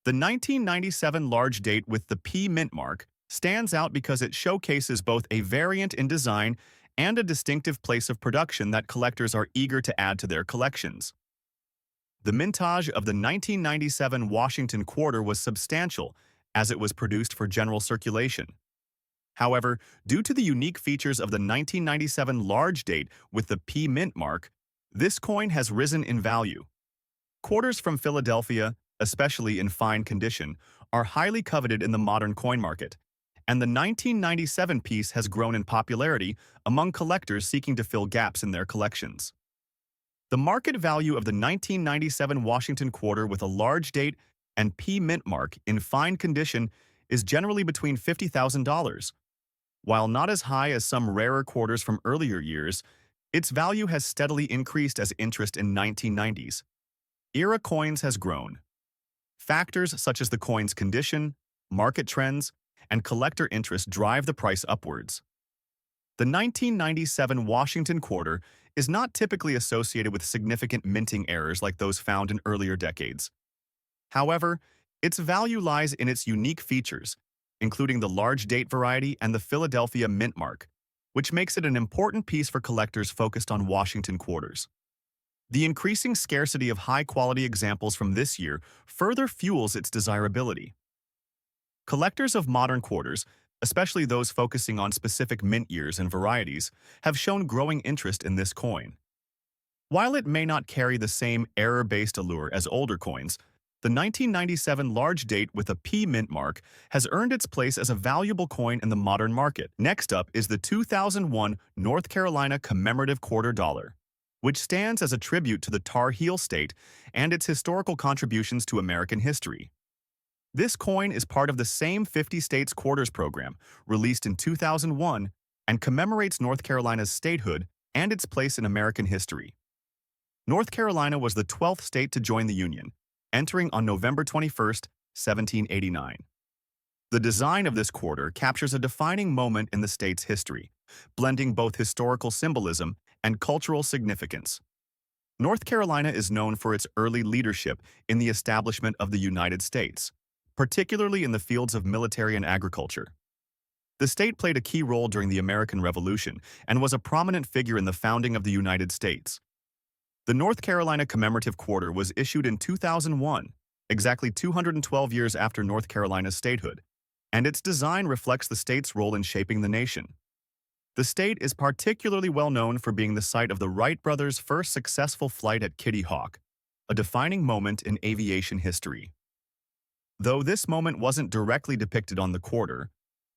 The 1997 large date with the P mint mark stands out because it showcases both a variant in design and a distinctive place of production that collectors are eager to add to their collections. The mintage of the 1997 Washington quarter was substantial, as it was produced for general circulation. However, due to the unique features of the 1997 large date with the P mint mark, this coin has risen in value. Quarters from Philadelphia, especially in fine condition, are highly coveted in the modern coin market, and the 1997 piece has grown in popularity among collectors seeking to fill gaps in their collections. The market value of the 1997 Washington quarter with a large date and P mint mark in fine condition is generally between $50,000. While not as high as some rarer quarters from earlier years, its value has steadily increased as interest in 1990s era coins has grown. Factors such as the coin's condition, market trends, and collector interest drive the price upwards. The 1997 Washington quarter is not typically associated with significant minting errors like those found in earlier decades. However, its value lies in its unique features, including the large date variety and the Philadelphia mint mark, which makes it an important piece for collectors focused on Washington quarters. The increasing scarcity of high-quality examples from this year further fuels its desirability. Collectors of modern quarters, especially those focusing on specific mint years and varieties, have shown growing interest in this coin. While it may not carry the same error-based allure as older coins, the 1997 large date with a P mint mark has earned its place as a valuable coin in the modern market. Next up is the 2001 North Carolina commemorative quarter dollar, which stands as a tribute to the Tar Heel state and its historical contributions to American history. This coin is part of the same 50 states quarters program, released in 2001, and commemorates North Carolina's statehood and its place in American history. North Carolina was the 12th state to join the Union, entering on November 21, 1789. The design of this quarter captures a defining moment in the state's history, blending both historical symbolism and cultural significance. North Carolina is known for its early leadership in the establishment of the United States, particularly in the fields of military and agriculture. The state played a key role during the American Revolution and was a prominent figure in the founding of the United States. The North Carolina commemorative quarter was issued in 2001, exactly 212 years after North Carolina's statehood, and its design reflects the state's role in shaping the nation. The state is particularly well known for being the site of the Wright brothers' first successful flight at Kitty Hawk, a defining moment in aviation history. Though this moment wasn't directly depicted on the quarter,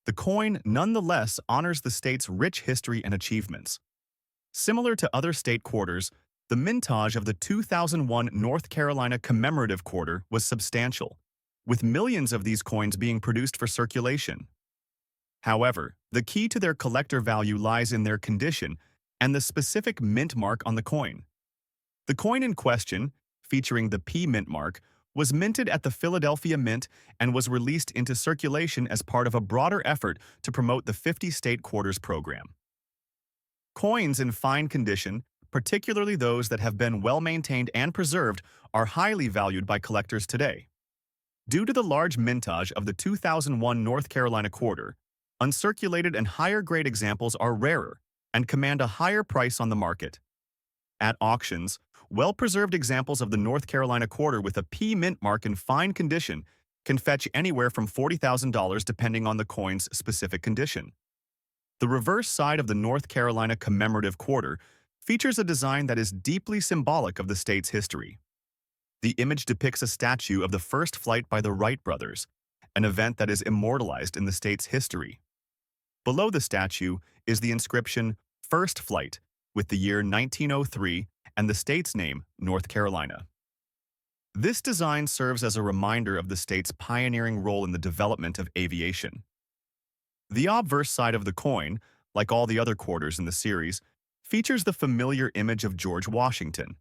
the coin nonetheless honors the state's rich history and achievements. Similar to other state quarters, the mintage of the 2001 North Carolina commemorative quarter was substantial, with millions of these coins being produced for circulation. However, the key to their collector value lies in their condition and the specific mint mark on the coin. The coin in question, featuring the P mint mark, was minted at the Philadelphia Mint and was released into circulation as part of a broader effort to promote the 50 state quarters program. Coins in fine condition, particularly those that have been well maintained and preserved, are highly valued by collectors today. Due to the large mintage of the 2001 North Carolina quarter, uncirculated and higher-grade examples are rarer and command a higher price on the market. At auctions, well-preserved examples of the North Carolina quarter with a P mint mark in fine condition can fetch anywhere from $40,000 depending on the coin's specific condition. The reverse side of the North Carolina commemorative quarter features a design that is deeply symbolic of the state's history. The image depicts a statue of the first flight by the Wright brothers, an event that is immortalized in the state's history. Below the statue is the inscription, "First Flight," with the year 1903 and the state's name, North Carolina. This design serves as a reminder of the state's pioneering role in the development of aviation. The obverse side of the coin, like all the other quarters in the series, features the familiar image of George Washington.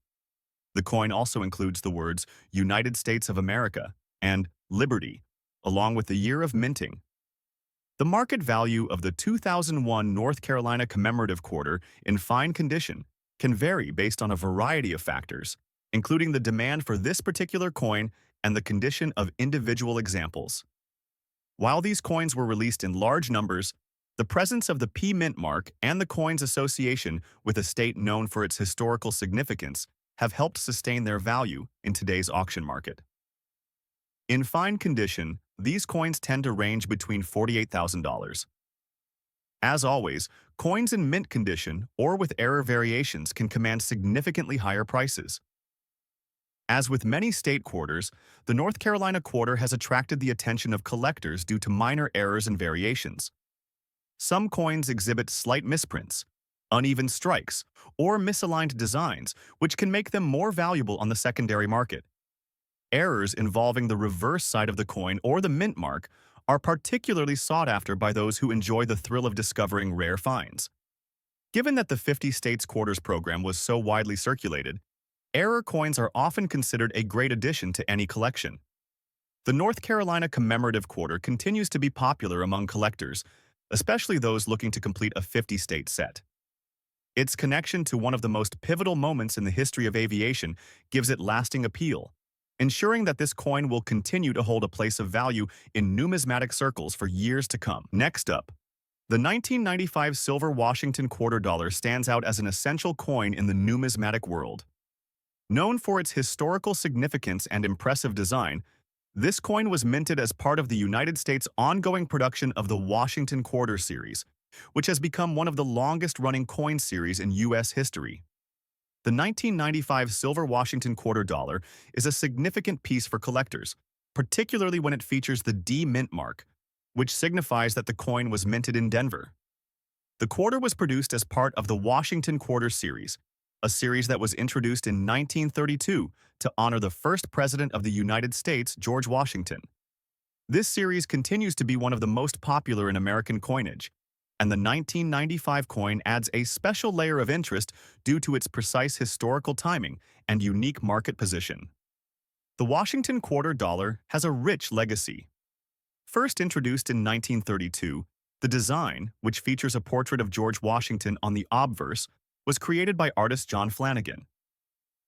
The coin also includes the words United States of America and Liberty, along with the year of minting. The market value of the 2001 North Carolina commemorative quarter in fine condition can vary based on a variety of factors, including the demand for this particular coin and the condition of individual examples. While these coins were released in large numbers, the presence of the P mint mark and the coin's association with a state known for its historical significance have helped sustain their value in today's auction market. In fine condition, these coins tend to range between $48,000. As always, coins in mint condition or with error variations can command significantly higher prices. As with many state quarters, the North Carolina quarter has attracted the attention of collectors due to minor errors and variations. Some coins exhibit slight misprints, uneven strikes, or misaligned designs, which can make them more valuable on the secondary market. Errors involving the reverse side of the coin or the mint mark are particularly sought after by those who enjoy the thrill of discovering rare finds. Given that the 50 States Quarters program was so widely circulated, error coins are often considered a great addition to any collection. The North Carolina commemorative quarter continues to be popular among collectors, especially those looking to complete a 50-state set. Its connection to one of the most pivotal moments in the history of aviation gives it lasting appeal, ensuring that this coin will continue to hold a place of value in numismatic circles for years to come. Next up, the 1995 silver Washington quarter dollar stands out as an essential coin in the numismatic world. Known for its historical significance and impressive design, this coin was minted as part of the United States' ongoing production of the Washington Quarter series, which has become one of the longest-running coin series in U.S. history. The 1995 silver Washington quarter dollar is a significant piece for collectors, particularly when it features the D mint mark, which signifies that the coin was minted in Denver. The quarter was produced as part of the Washington Quarter series, a series that was introduced in 1932 to honor the first president of the United States, George Washington. This series continues to be one of the most popular in American coinage, and the 1995 coin adds a special layer of interest due to its precise historical timing and unique market position. The Washington quarter dollar has a rich legacy. First introduced in 1932, the design, which features a portrait of George Washington on the obverse, was created by artist John Flanagan.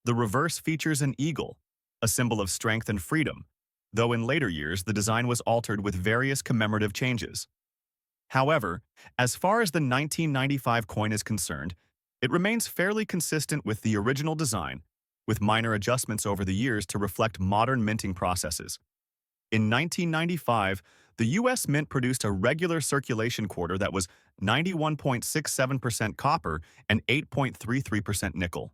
The reverse features an eagle, a symbol of strength and freedom, though in later years the design was altered with various commemorative changes. However, as far as the 1995 coin is concerned, it remains fairly consistent with the original design, with minor adjustments over the years to reflect modern minting processes. In 1995, the U.S. Mint produced a regular circulation quarter that was 91.67% copper and 8.33% nickel.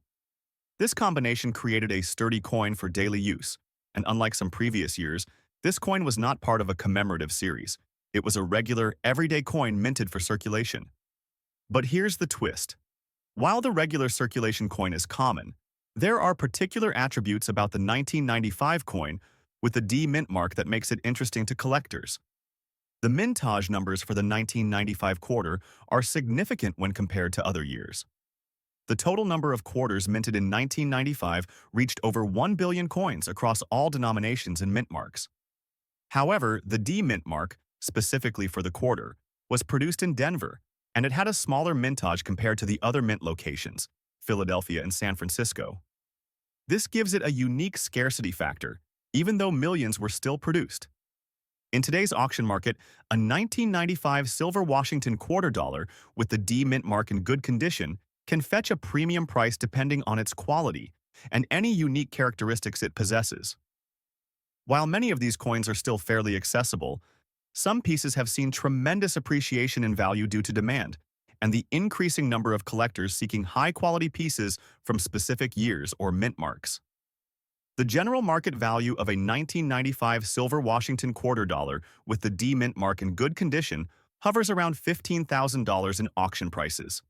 This combination created a sturdy coin for daily use, and unlike some previous years, this coin was not part of a commemorative series. It was a regular, everyday coin minted for circulation. But here's the twist. While the regular circulation coin is common, there are particular attributes about the 1995 coin with the D mint mark that makes it interesting to collectors. The mintage numbers for the 1995 quarter are significant when compared to other years. The total number of quarters minted in 1995 reached over 1 billion coins across all denominations and mint marks. However, the D mint mark, specifically for the quarter, was produced in Denver, and it had a smaller mintage compared to the other mint locations, Philadelphia and San Francisco. This gives it a unique scarcity factor, even though millions were still produced. In today's auction market, a 1995 silver Washington quarter dollar with the D mint mark in good condition can fetch a premium price depending on its quality and any unique characteristics it possesses. While many of these coins are still fairly accessible, some pieces have seen tremendous appreciation in value due to demand and the increasing number of collectors seeking high-quality pieces from specific years or mint marks. The general market value of a 1995 silver Washington quarter dollar with the D mint mark in good condition hovers around $15,000 in auction prices.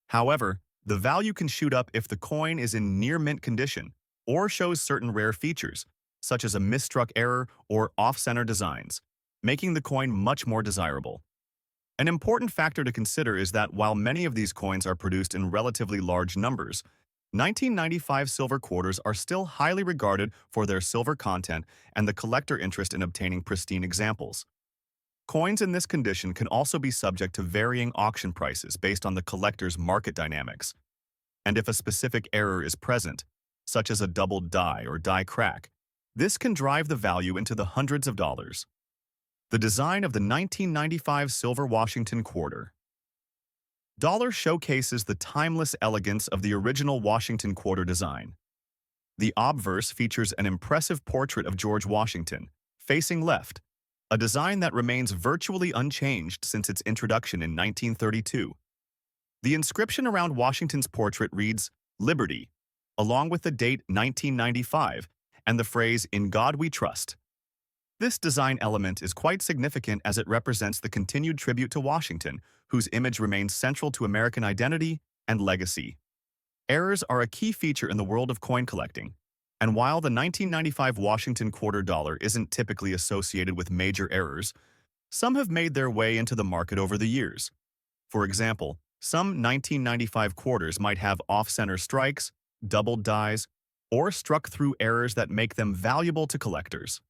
However, the value can shoot up if the coin is in near mint condition or shows certain rare features, such as a misstruck error or off-center designs, making the coin much more desirable. An important factor to consider is that while many of these coins are produced in relatively large numbers, 1995 silver quarters are still highly regarded for their silver content and the collector interest in obtaining pristine examples. Coins in this condition can also be subject to varying auction prices based on the collector's market dynamics. And if a specific error is present, such as a doubled die or die crack, this can drive the value into the hundreds of dollars. The design of the 1995 silver Washington quarter dollar showcases the timeless elegance of the original Washington quarter design. The obverse features an impressive portrait of George Washington, facing left, a design that remains virtually unchanged since its introduction in 1932. The inscription around Washington's portrait reads, "Liberty," along with the date 1995 and the phrase "In God We Trust." This design element is quite significant as it represents the continued tribute to Washington, whose image remains central to American identity and legacy. Errors are a key feature in the world of coin collecting, and while the 1995 Washington quarter dollar isn't typically associated with major errors, some have made their way into the market over the years. For example, some 1995 quarters might have off-center strikes, doubled dies, or struck-through errors that make them valuable to collectors.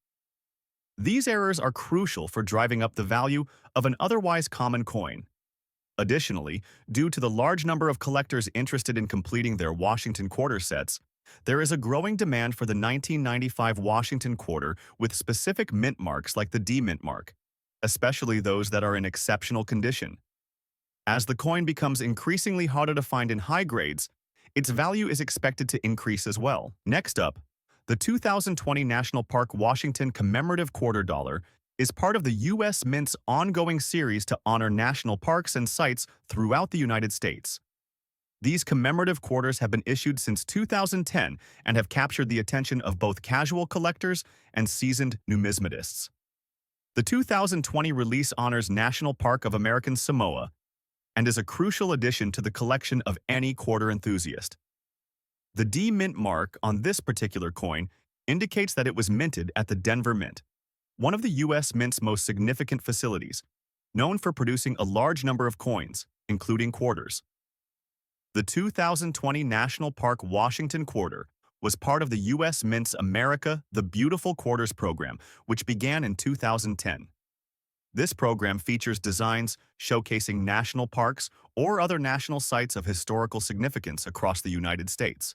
These errors are crucial for driving up the value of an otherwise common coin. Additionally, due to the large number of collectors interested in completing their Washington quarter sets, there is a growing demand for the 1995 Washington quarter with specific mint marks like the D mint mark, especially those that are in exceptional condition. As the coin becomes increasingly harder to find in high grades, its value is expected to increase as well. Next up, the 2020 National Park Washington Commemorative Quarter Dollar is part of the U.S. Mint's ongoing series to honor national parks and sites throughout the United States. These commemorative quarters have been issued since 2010 and have captured the attention of both casual collectors and seasoned numismatists. The 2020 release honors National Park of American Samoa and is a crucial addition to the collection of any quarter enthusiast. The D Mint mark on this particular coin indicates that it was minted at the Denver Mint, one of the U.S. Mint's most significant facilities, known for producing a large number of coins, including quarters. The 2020 National Park Washington Quarter was part of the U.S. Mint's America the Beautiful Quarters program, which began in 2010. This program features designs showcasing national parks or other national sites of historical significance across the United States.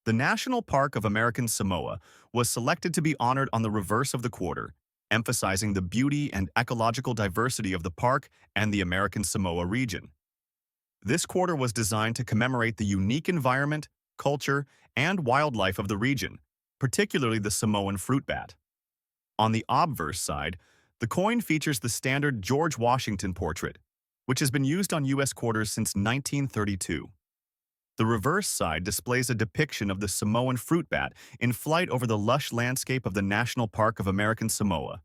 The National Park of American Samoa was selected to be honored on the reverse of the quarter, emphasizing the beauty and ecological diversity of the park and the American Samoa region. This quarter was designed to commemorate the unique environment, culture, and wildlife of the region, particularly the Samoan fruit bat. On the obverse side, the coin features the standard George Washington portrait, which has been used on U.S. quarters since 1932. The reverse side displays a depiction of the Samoan fruit bat in flight over the lush landscape of the National Park of American Samoa.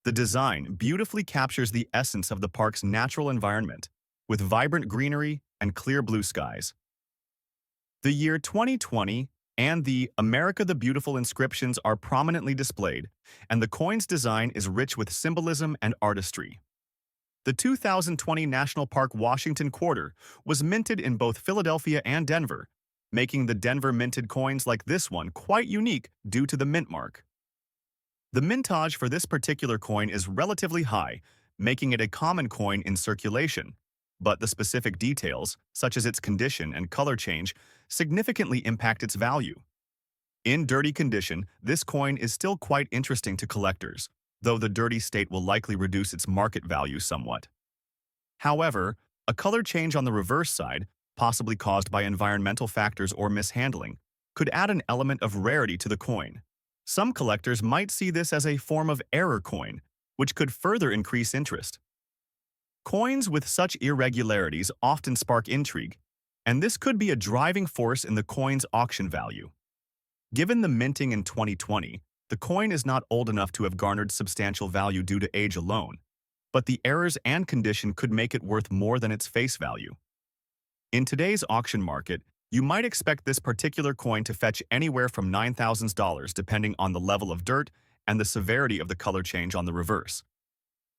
The design beautifully captures the essence of the park's natural environment, with vibrant greenery and clear blue skies. The year 2020 and the America the Beautiful inscriptions are prominently displayed, and the coin's design is rich with symbolism and artistry. The 2020 National Park Washington Quarter was minted in both Philadelphia and Denver, making the Denver minted coins like this one quite unique due to the mint mark. The mintage for this particular coin is relatively high, making it a common coin in circulation, but the specific details, such as its condition and color change, significantly impact its value. In dirty condition, this coin is still quite interesting to collectors, though the dirty state will likely reduce its market value somewhat. However, a color change on the reverse side, possibly caused by environmental factors or mishandling, could add an element of rarity to the coin. Some collectors might see this as a form of error coin, which could further increase interest. Coins with such irregularities often spark intrigue, and this could be a driving force in the coin's auction value. Given the minting in 2020, the coin is not old enough to have garnered substantial value due to age alone, but the errors and condition could make it worth more than its face value. In today's auction market, you might expect this particular coin to fetch anywhere from $9,000 depending on the level of dirt and the severity of the color change on the reverse.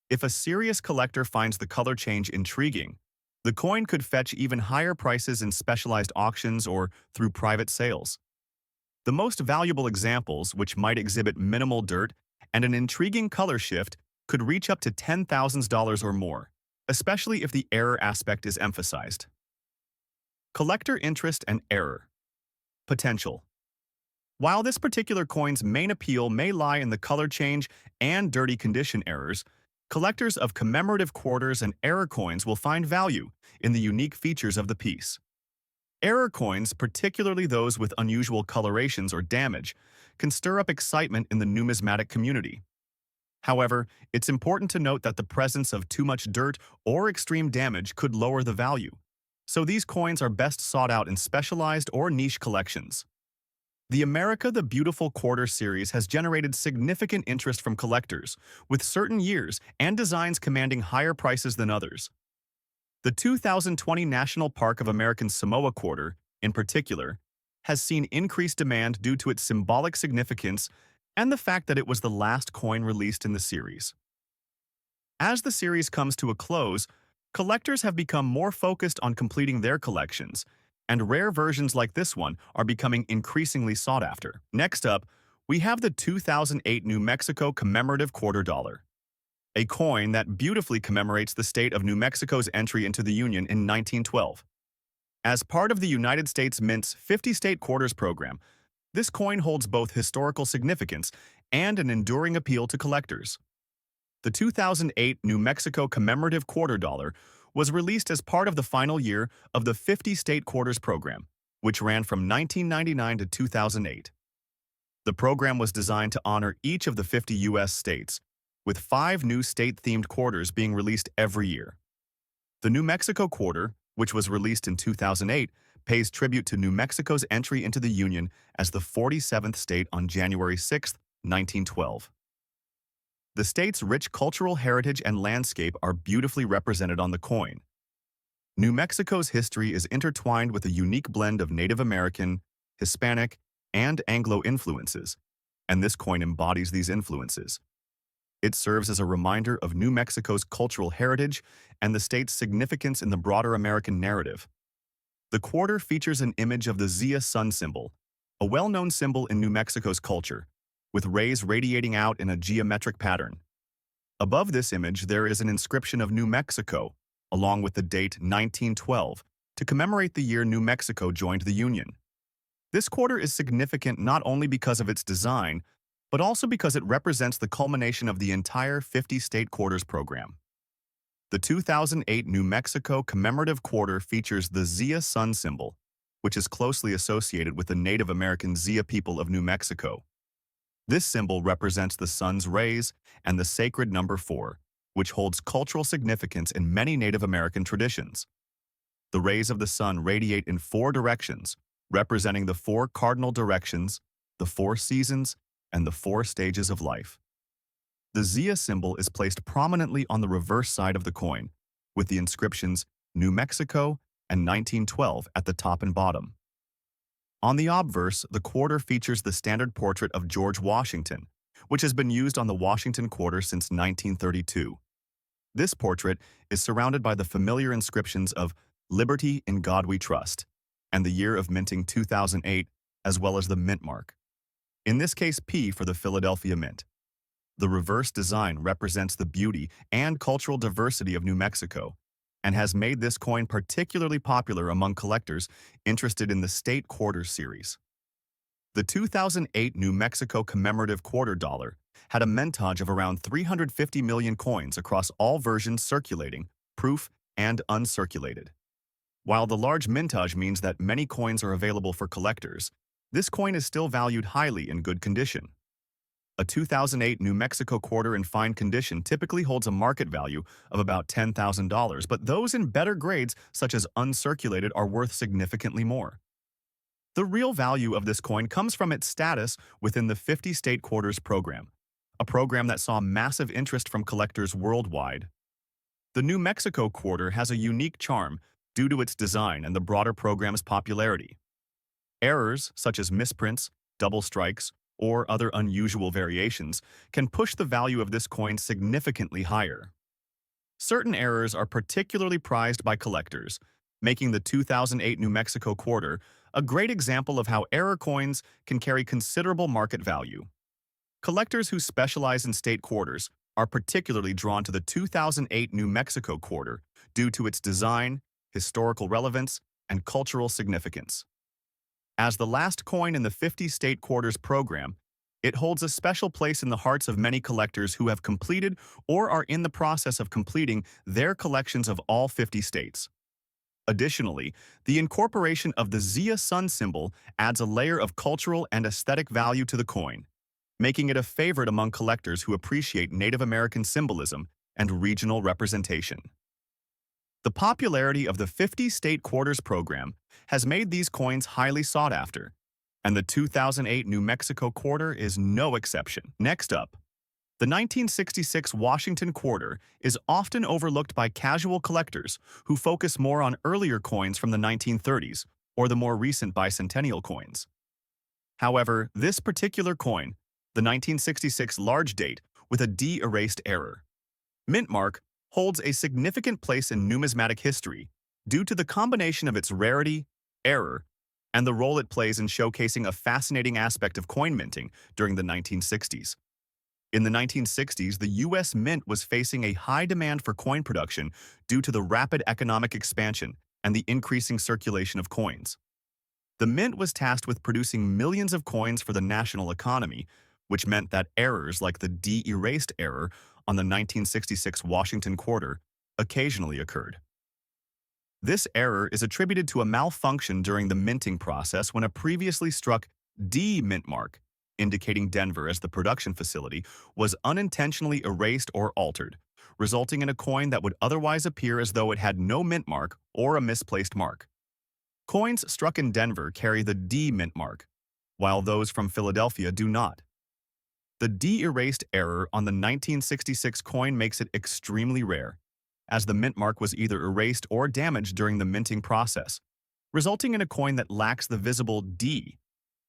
If a serious collector finds the color change intriguing, the coin could fetch even higher prices in specialized auctions or through private sales. The most valuable examples, which might exhibit minimal dirt and an intriguing color shift, could reach up to $10,000 or more, especially if the error aspect is emphasized. Collector interest and error. Potential. While this particular coin's main appeal may lie in the color change and dirty condition errors, collectors of commemorative quarters and error coins will find value in the unique features of the piece. Error coins, particularly those with unusual colorations or damage, can stir up excitement in the numismatic community. However, it's important to note that the presence of too much dirt or extreme damage could lower the value, so these coins are best sought out in specialized or niche collections. The America the Beautiful Quarter series has generated significant interest from collectors, with certain years and designs commanding higher prices than others. The 2020 National Park of American Samoa Quarter, in particular, has seen increased demand due to its symbolic significance and the fact that it was the last coin released in the series. As the series comes to a close, collectors have become more focused on completing their collections, and rare versions like this one are becoming increasingly sought after. Next up, we have the 2008 New Mexico Commemorative Quarter Dollar, a coin that beautifully commemorates the state of New Mexico's entry into the Union in 1912. As part of the United States Mint's 50-state quarters program, this coin holds both historical significance and an enduring appeal to collectors. The 2008 New Mexico Commemorative Quarter Dollar was released as part of the final year of the 50-state quarters program, which ran from 1999 to 2008. The program was designed to honor each of the 50 U.S. states, with 5 new state-themed quarters being released every year. The New Mexico Quarter, which was released in 2008, pays tribute to New Mexico's entry into the Union as the 47th state on January 6, 1912. The state's rich cultural heritage and landscape are beautifully represented on the coin. New Mexico's history is intertwined with a unique blend of Native American, Hispanic, and Anglo influences, and this coin embodies these influences. It serves as a reminder of New Mexico's cultural heritage and the state's significance in the broader American narrative. The quarter features an image of the Zia sun symbol, a well-known symbol in New Mexico's culture, with rays radiating out in a geometric pattern. Above this image, there is an inscription of New Mexico, along with the date 1912, to commemorate the year New Mexico joined the Union. This quarter is significant not only because of its design, but also because it represents the culmination of the entire 50-state quarters program. The 2008 New Mexico Commemorative Quarter features the Zia sun symbol, which is closely associated with the Native American Zia people of New Mexico. This symbol represents the sun's rays and the sacred number 4, which holds cultural significance in many Native American traditions. The rays of the sun radiate in 4 directions, representing the 4 cardinal directions, the 4 seasons, and the 4 stages of life. The Zia symbol is placed prominently on the reverse side of the coin, with the inscriptions New Mexico and 1912 at the top and bottom. On the obverse, the quarter features the standard portrait of George Washington, which has been used on the Washington quarter since 1932. This portrait is surrounded by the familiar inscriptions of Liberty in God We Trust and the year of minting 2008, as well as the mint mark. In this case, P for the Philadelphia Mint. The reverse design represents the beauty and cultural diversity of New Mexico and has made this coin particularly popular among collectors interested in the State Quarters series. The 2008 New Mexico Commemorative Quarter Dollar had a mintage of around 350 million coins across all versions circulating, proof, and uncirculated. While the large mintage means that many coins are available for collectors, this coin is still valued highly in good condition. A 2008 New Mexico quarter in fine condition typically holds a market value of about $10,000, but those in better grades, such as uncirculated, are worth significantly more. The real value of this coin comes from its status within the 50-state quarters program, a program that saw massive interest from collectors worldwide. The New Mexico quarter has a unique charm due to its design and the broader program's popularity. Errors, such as misprints, double strikes, or other unusual variations, can push the value of this coin significantly higher. Certain errors are particularly prized by collectors, making the 2008 New Mexico quarter a great example of how error coins can carry considerable market value. Collectors who specialize in state quarters are particularly drawn to the 2008 New Mexico quarter due to its design, historical relevance, and cultural significance. As the last coin in the 50-state quarters program, it holds a special place in the hearts of many collectors who have completed or are in the process of completing their collections of all 50 states. Additionally, the incorporation of the Zia sun symbol adds a layer of cultural and aesthetic value to the coin, making it a favorite among collectors who appreciate Native American symbolism and regional representation. The popularity of the 50-state quarters program has made these coins highly sought after, and the 2008 New Mexico quarter is no exception. Next up, the 1966 Washington quarter is often overlooked by casual collectors who focus more on earlier coins from the 1930s or the more recent bicentennial coins. However, this particular coin, the 1966 large date with a D-erased error, mint mark, holds a significant place in numismatic history due to the combination of its rarity, error, and the role it plays in showcasing a fascinating aspect of coin minting during the 1960s. In the 1960s, the U.S. Mint was facing a high demand for coin production due to the rapid economic expansion and the increasing circulation of coins. The Mint was tasked with producing millions of coins for the national economy, which meant that errors like the D-erased error on the 1966 Washington quarter occasionally occurred. This error is attributed to a malfunction during the minting process when a previously struck D mint mark, indicating Denver as the production facility, was unintentionally erased or altered, resulting in a coin that would otherwise appear as though it had no mint mark or a misplaced mark. Coins struck in Denver carry the D mint mark, while those from Philadelphia do not. The D-erased error on the 1966 coin makes it extremely rare, as the mint mark was either erased or damaged during the minting process, resulting in a coin that lacks the visible D,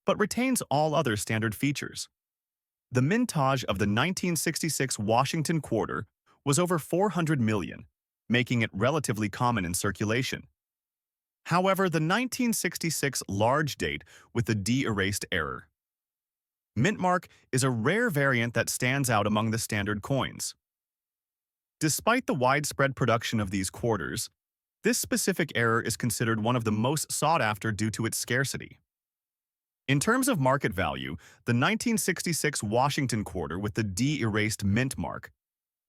but retains all other standard features. The mintage of the 1966 Washington quarter was over 400 million, making it relatively common in circulation. However, the 1966 large date with the D-erased error, mint mark, is a rare variant that stands out among the standard coins. Despite the widespread production of these quarters, this specific error is considered one of the most sought after due to its scarcity. In terms of market value, the 1966 Washington quarter with the D-erased mint mark,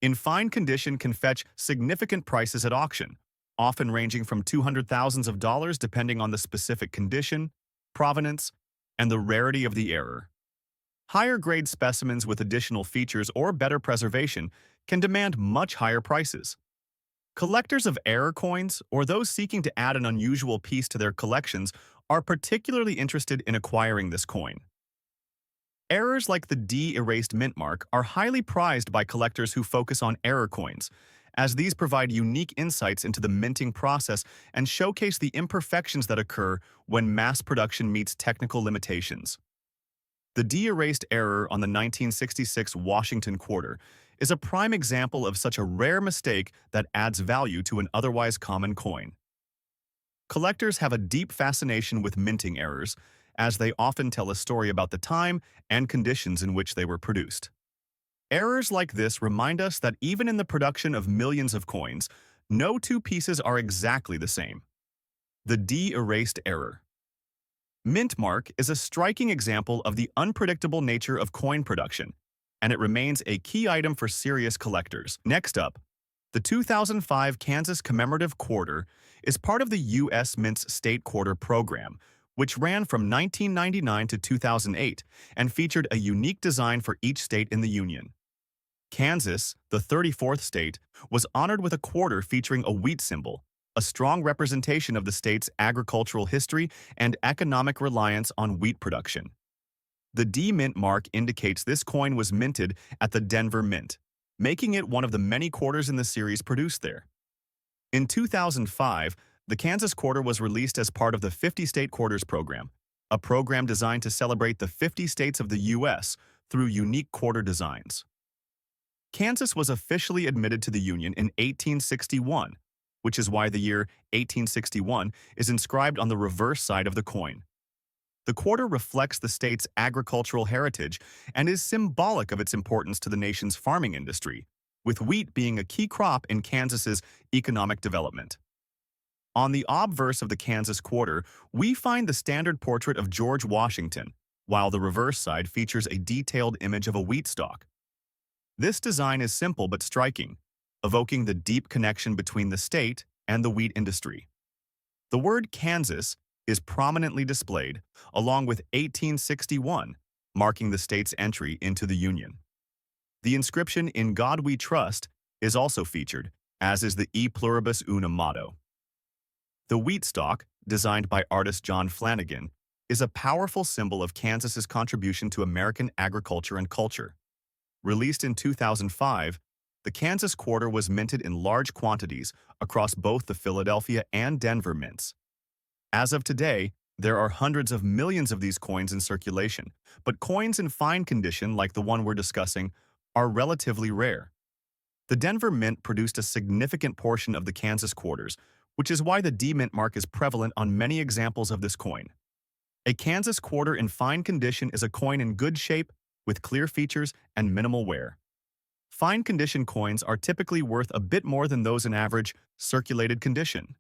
in fine condition, can fetch significant prices at auction, often ranging from $200,000 depending on the specific condition, provenance, and the rarity of the error. Higher-grade specimens with additional features or better preservation can demand much higher prices. Collectors of error coins, or those seeking to add an unusual piece to their collections, are particularly interested in acquiring this coin. Errors like the D-erased mint mark are highly prized by collectors who focus on error coins, as these provide unique insights into the minting process and showcase the imperfections that occur when mass production meets technical limitations. The D-erased error on the 1966 Washington quarter is a prime example of such a rare mistake that adds value to an otherwise common coin. Collectors have a deep fascination with minting errors, as they often tell a story about the time and conditions in which they were produced. Errors like this remind us that even in the production of millions of coins, no two pieces are exactly the same. The D-erased error. Mint mark is a striking example of the unpredictable nature of coin production, and it remains a key item for serious collectors. Next up, the 2005 Kansas commemorative quarter is part of the U.S. Mint's State Quarter program, which ran from 1999 to 2008 and featured a unique design for each state in the Union. Kansas, the 34th state, was honored with a quarter featuring a wheat symbol, a strong representation of the state's agricultural history and economic reliance on wheat production. The D-mint mark indicates this coin was minted at the Denver Mint, making it one of the many quarters in the series produced there. In 2005, the Kansas quarter was released as part of the 50-state quarters program, a program designed to celebrate the 50 states of the U.S. through unique quarter designs. Kansas was officially admitted to the Union in 1861, which is why the year 1861 is inscribed on the reverse side of the coin. The quarter reflects the state's agricultural heritage and is symbolic of its importance to the nation's farming industry, with wheat being a key crop in Kansas's economic development. On the obverse of the Kansas quarter, we find the standard portrait of George Washington, while the reverse side features a detailed image of a wheat stalk. This design is simple but striking, evoking the deep connection between the state and the wheat industry. The word Kansas is prominently displayed, along with 1861, marking the state's entry into the Union. The inscription "In God We Trust" is also featured, as is the E pluribus una motto. The wheat stalk, designed by artist John Flanagan, is a powerful symbol of Kansas's contribution to American agriculture and culture. Released in 2005, the Kansas quarter was minted in large quantities across both the Philadelphia and Denver mints. As of today, there are hundreds of millions of these coins in circulation, but coins in fine condition like the one we're discussing are relatively rare. The Denver Mint produced a significant portion of the Kansas quarters, which is why the D Mint mark is prevalent on many examples of this coin. A Kansas quarter in fine condition is a coin in good shape, with clear features and minimal wear. Fine condition coins are typically worth a bit more than those in average, circulated condition.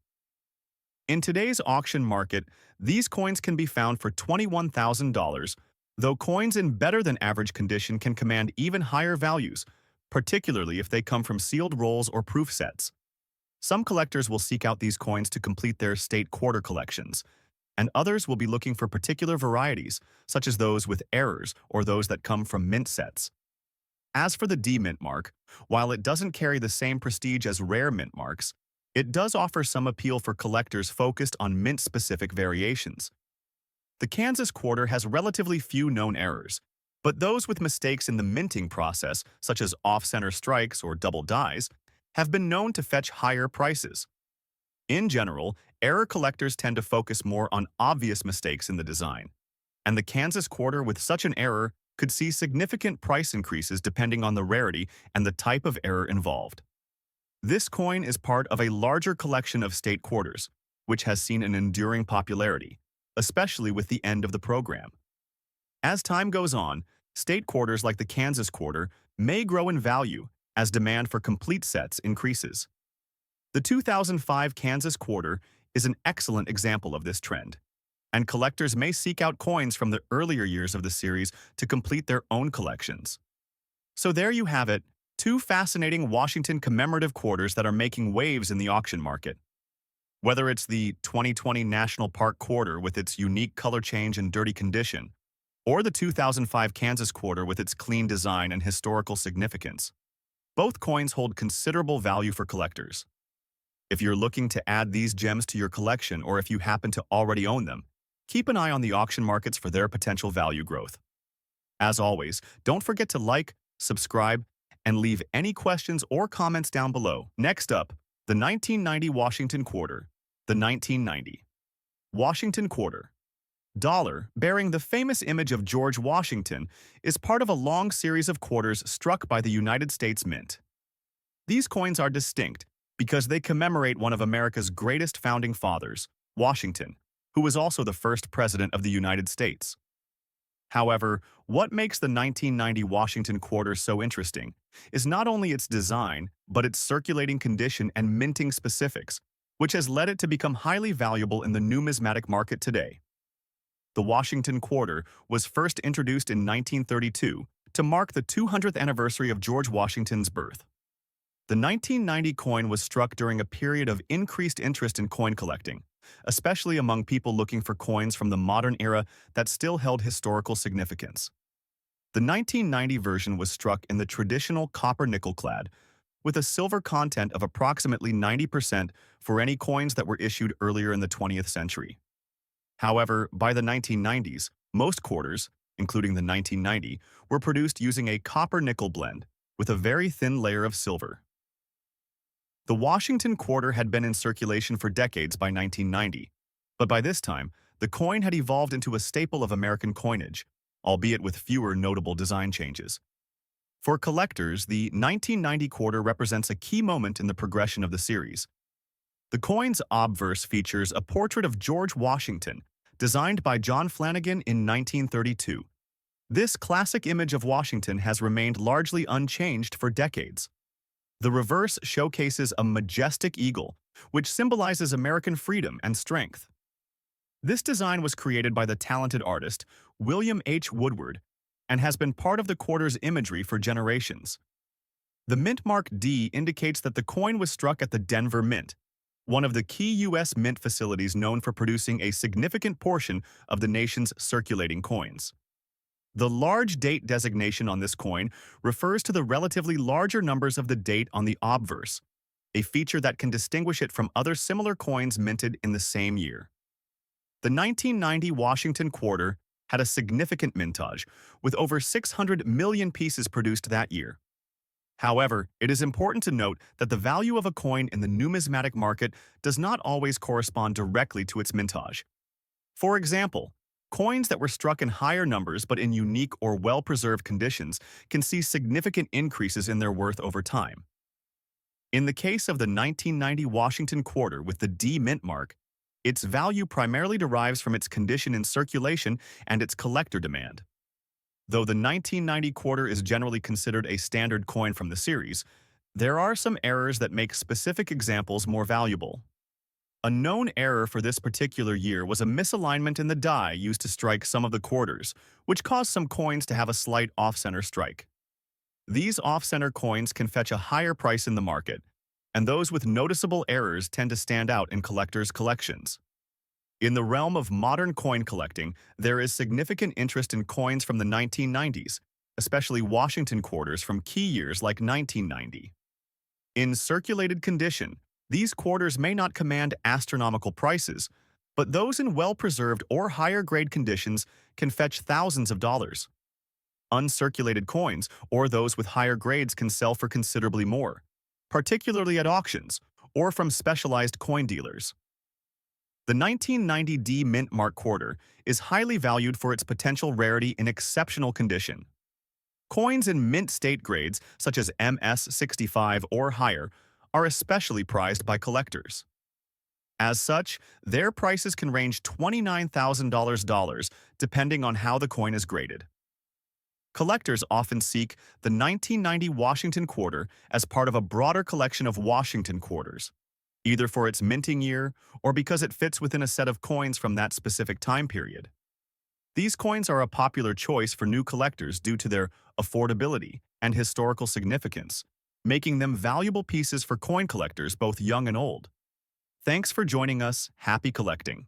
In today's auction market, these coins can be found for $21,000, though coins in better than average condition can command even higher values, particularly if they come from sealed rolls or proof sets. Some collectors will seek out these coins to complete their state quarter collections, and others will be looking for particular varieties, such as those with errors or those that come from mint sets. As for the D Mint mark, while it doesn't carry the same prestige as rare mint marks, it does offer some appeal for collectors focused on mint-specific variations. The Kansas quarter has relatively few known errors, but those with mistakes in the minting process, such as off-center strikes or double dies, have been known to fetch higher prices. In general, error collectors tend to focus more on obvious mistakes in the design, and the Kansas quarter with such an error could see significant price increases depending on the rarity and the type of error involved. This coin is part of a larger collection of state quarters, which has seen an enduring popularity, especially with the end of the program. As time goes on, state quarters like the Kansas quarter may grow in value as demand for complete sets increases. The 2005 Kansas quarter is an excellent example of this trend, and collectors may seek out coins from the earlier years of the series to complete their own collections. So there you have it, two fascinating Washington commemorative quarters that are making waves in the auction market. Whether it's the 2020 National Park quarter with its unique color change and dirty condition, or the 2005 Kansas quarter with its clean design and historical significance, both coins hold considerable value for collectors. If you're looking to add these gems to your collection or if you happen to already own them, keep an eye on the auction markets for their potential value growth. As always, don't forget to like, subscribe, and leave any questions or comments down below. Next up, the 1990 Washington quarter. The 1990 Washington quarter dollar, bearing the famous image of George Washington, is part of a long series of quarters struck by the United States Mint. These coins are distinct because they commemorate one of America's greatest founding fathers, Washington, who was also the first president of the United States. However, what makes the 1990 Washington quarter so interesting is not only its design, but its circulating condition and minting specifics, which has led it to become highly valuable in the numismatic market today. The Washington quarter was first introduced in 1932 to mark the 200th anniversary of George Washington's birth. The 1990 coin was struck during a period of increased interest in coin collecting, especially among people looking for coins from the modern era that still held historical significance. The 1990 version was struck in the traditional copper nickel clad, with a silver content of approximately 90% for any coins that were issued earlier in the 20th century. However, by the 1990s, most quarters, including the 1990, were produced using a copper-nickel blend with a very thin layer of silver. The Washington quarter had been in circulation for decades by 1990, but by this time, the coin had evolved into a staple of American coinage, albeit with fewer notable design changes. For collectors, the 1990 quarter represents a key moment in the progression of the series. The coin's obverse features a portrait of George Washington, designed by John Flanagan in 1932. This classic image of Washington has remained largely unchanged for decades. The reverse showcases a majestic eagle, which symbolizes American freedom and strength. This design was created by the talented artist William H. Woodward and has been part of the quarter's imagery for generations. The mint mark D indicates that the coin was struck at the Denver Mint, one of the key U.S. mint facilities known for producing a significant portion of the nation's circulating coins. The large date designation on this coin refers to the relatively larger numbers of the date on the obverse. a feature that can distinguish it from other similar coins minted in the same year. The 1990 Washington quarter had a significant mintage, with over 600 million pieces produced that year. However, it is important to note that the value of a coin in the numismatic market does not always correspond directly to its mintage. For example, coins that were struck in higher numbers but in unique or well-preserved conditions can see significant increases in their worth over time. In the case of the 1990 Washington quarter with the D mint mark, its value primarily derives from its condition in circulation and its collector demand. Though the 1990 quarter is generally considered a standard coin from the series, there are some errors that make specific examples more valuable. A known error for this particular year was a misalignment in the die used to strike some of the quarters, which caused some coins to have a slight off-center strike. These off-center coins can fetch a higher price in the market, and those with noticeable errors tend to stand out in collectors' collections. In the realm of modern coin collecting, there is significant interest in coins from the 1990s, especially Washington quarters from key years like 1990. In circulated condition, these quarters may not command astronomical prices, but those in well-preserved or higher-grade conditions can fetch thousands of dollars. Uncirculated coins, or those with higher grades, can sell for considerably more, particularly at auctions or from specialized coin dealers. The 1990 D Mint Mark quarter is highly valued for its potential rarity in exceptional condition. Coins in mint state grades, such as MS-65 or higher, are especially prized by collectors. As such, their prices can range $29,000 depending on how the coin is graded. Collectors often seek the 1990 Washington quarter as part of a broader collection of Washington quarters, either for its minting year or because it fits within a set of coins from that specific time period. These coins are a popular choice for new collectors due to their affordability and historical significance, making them valuable pieces for coin collectors both young and old. Thanks for joining us. Happy collecting!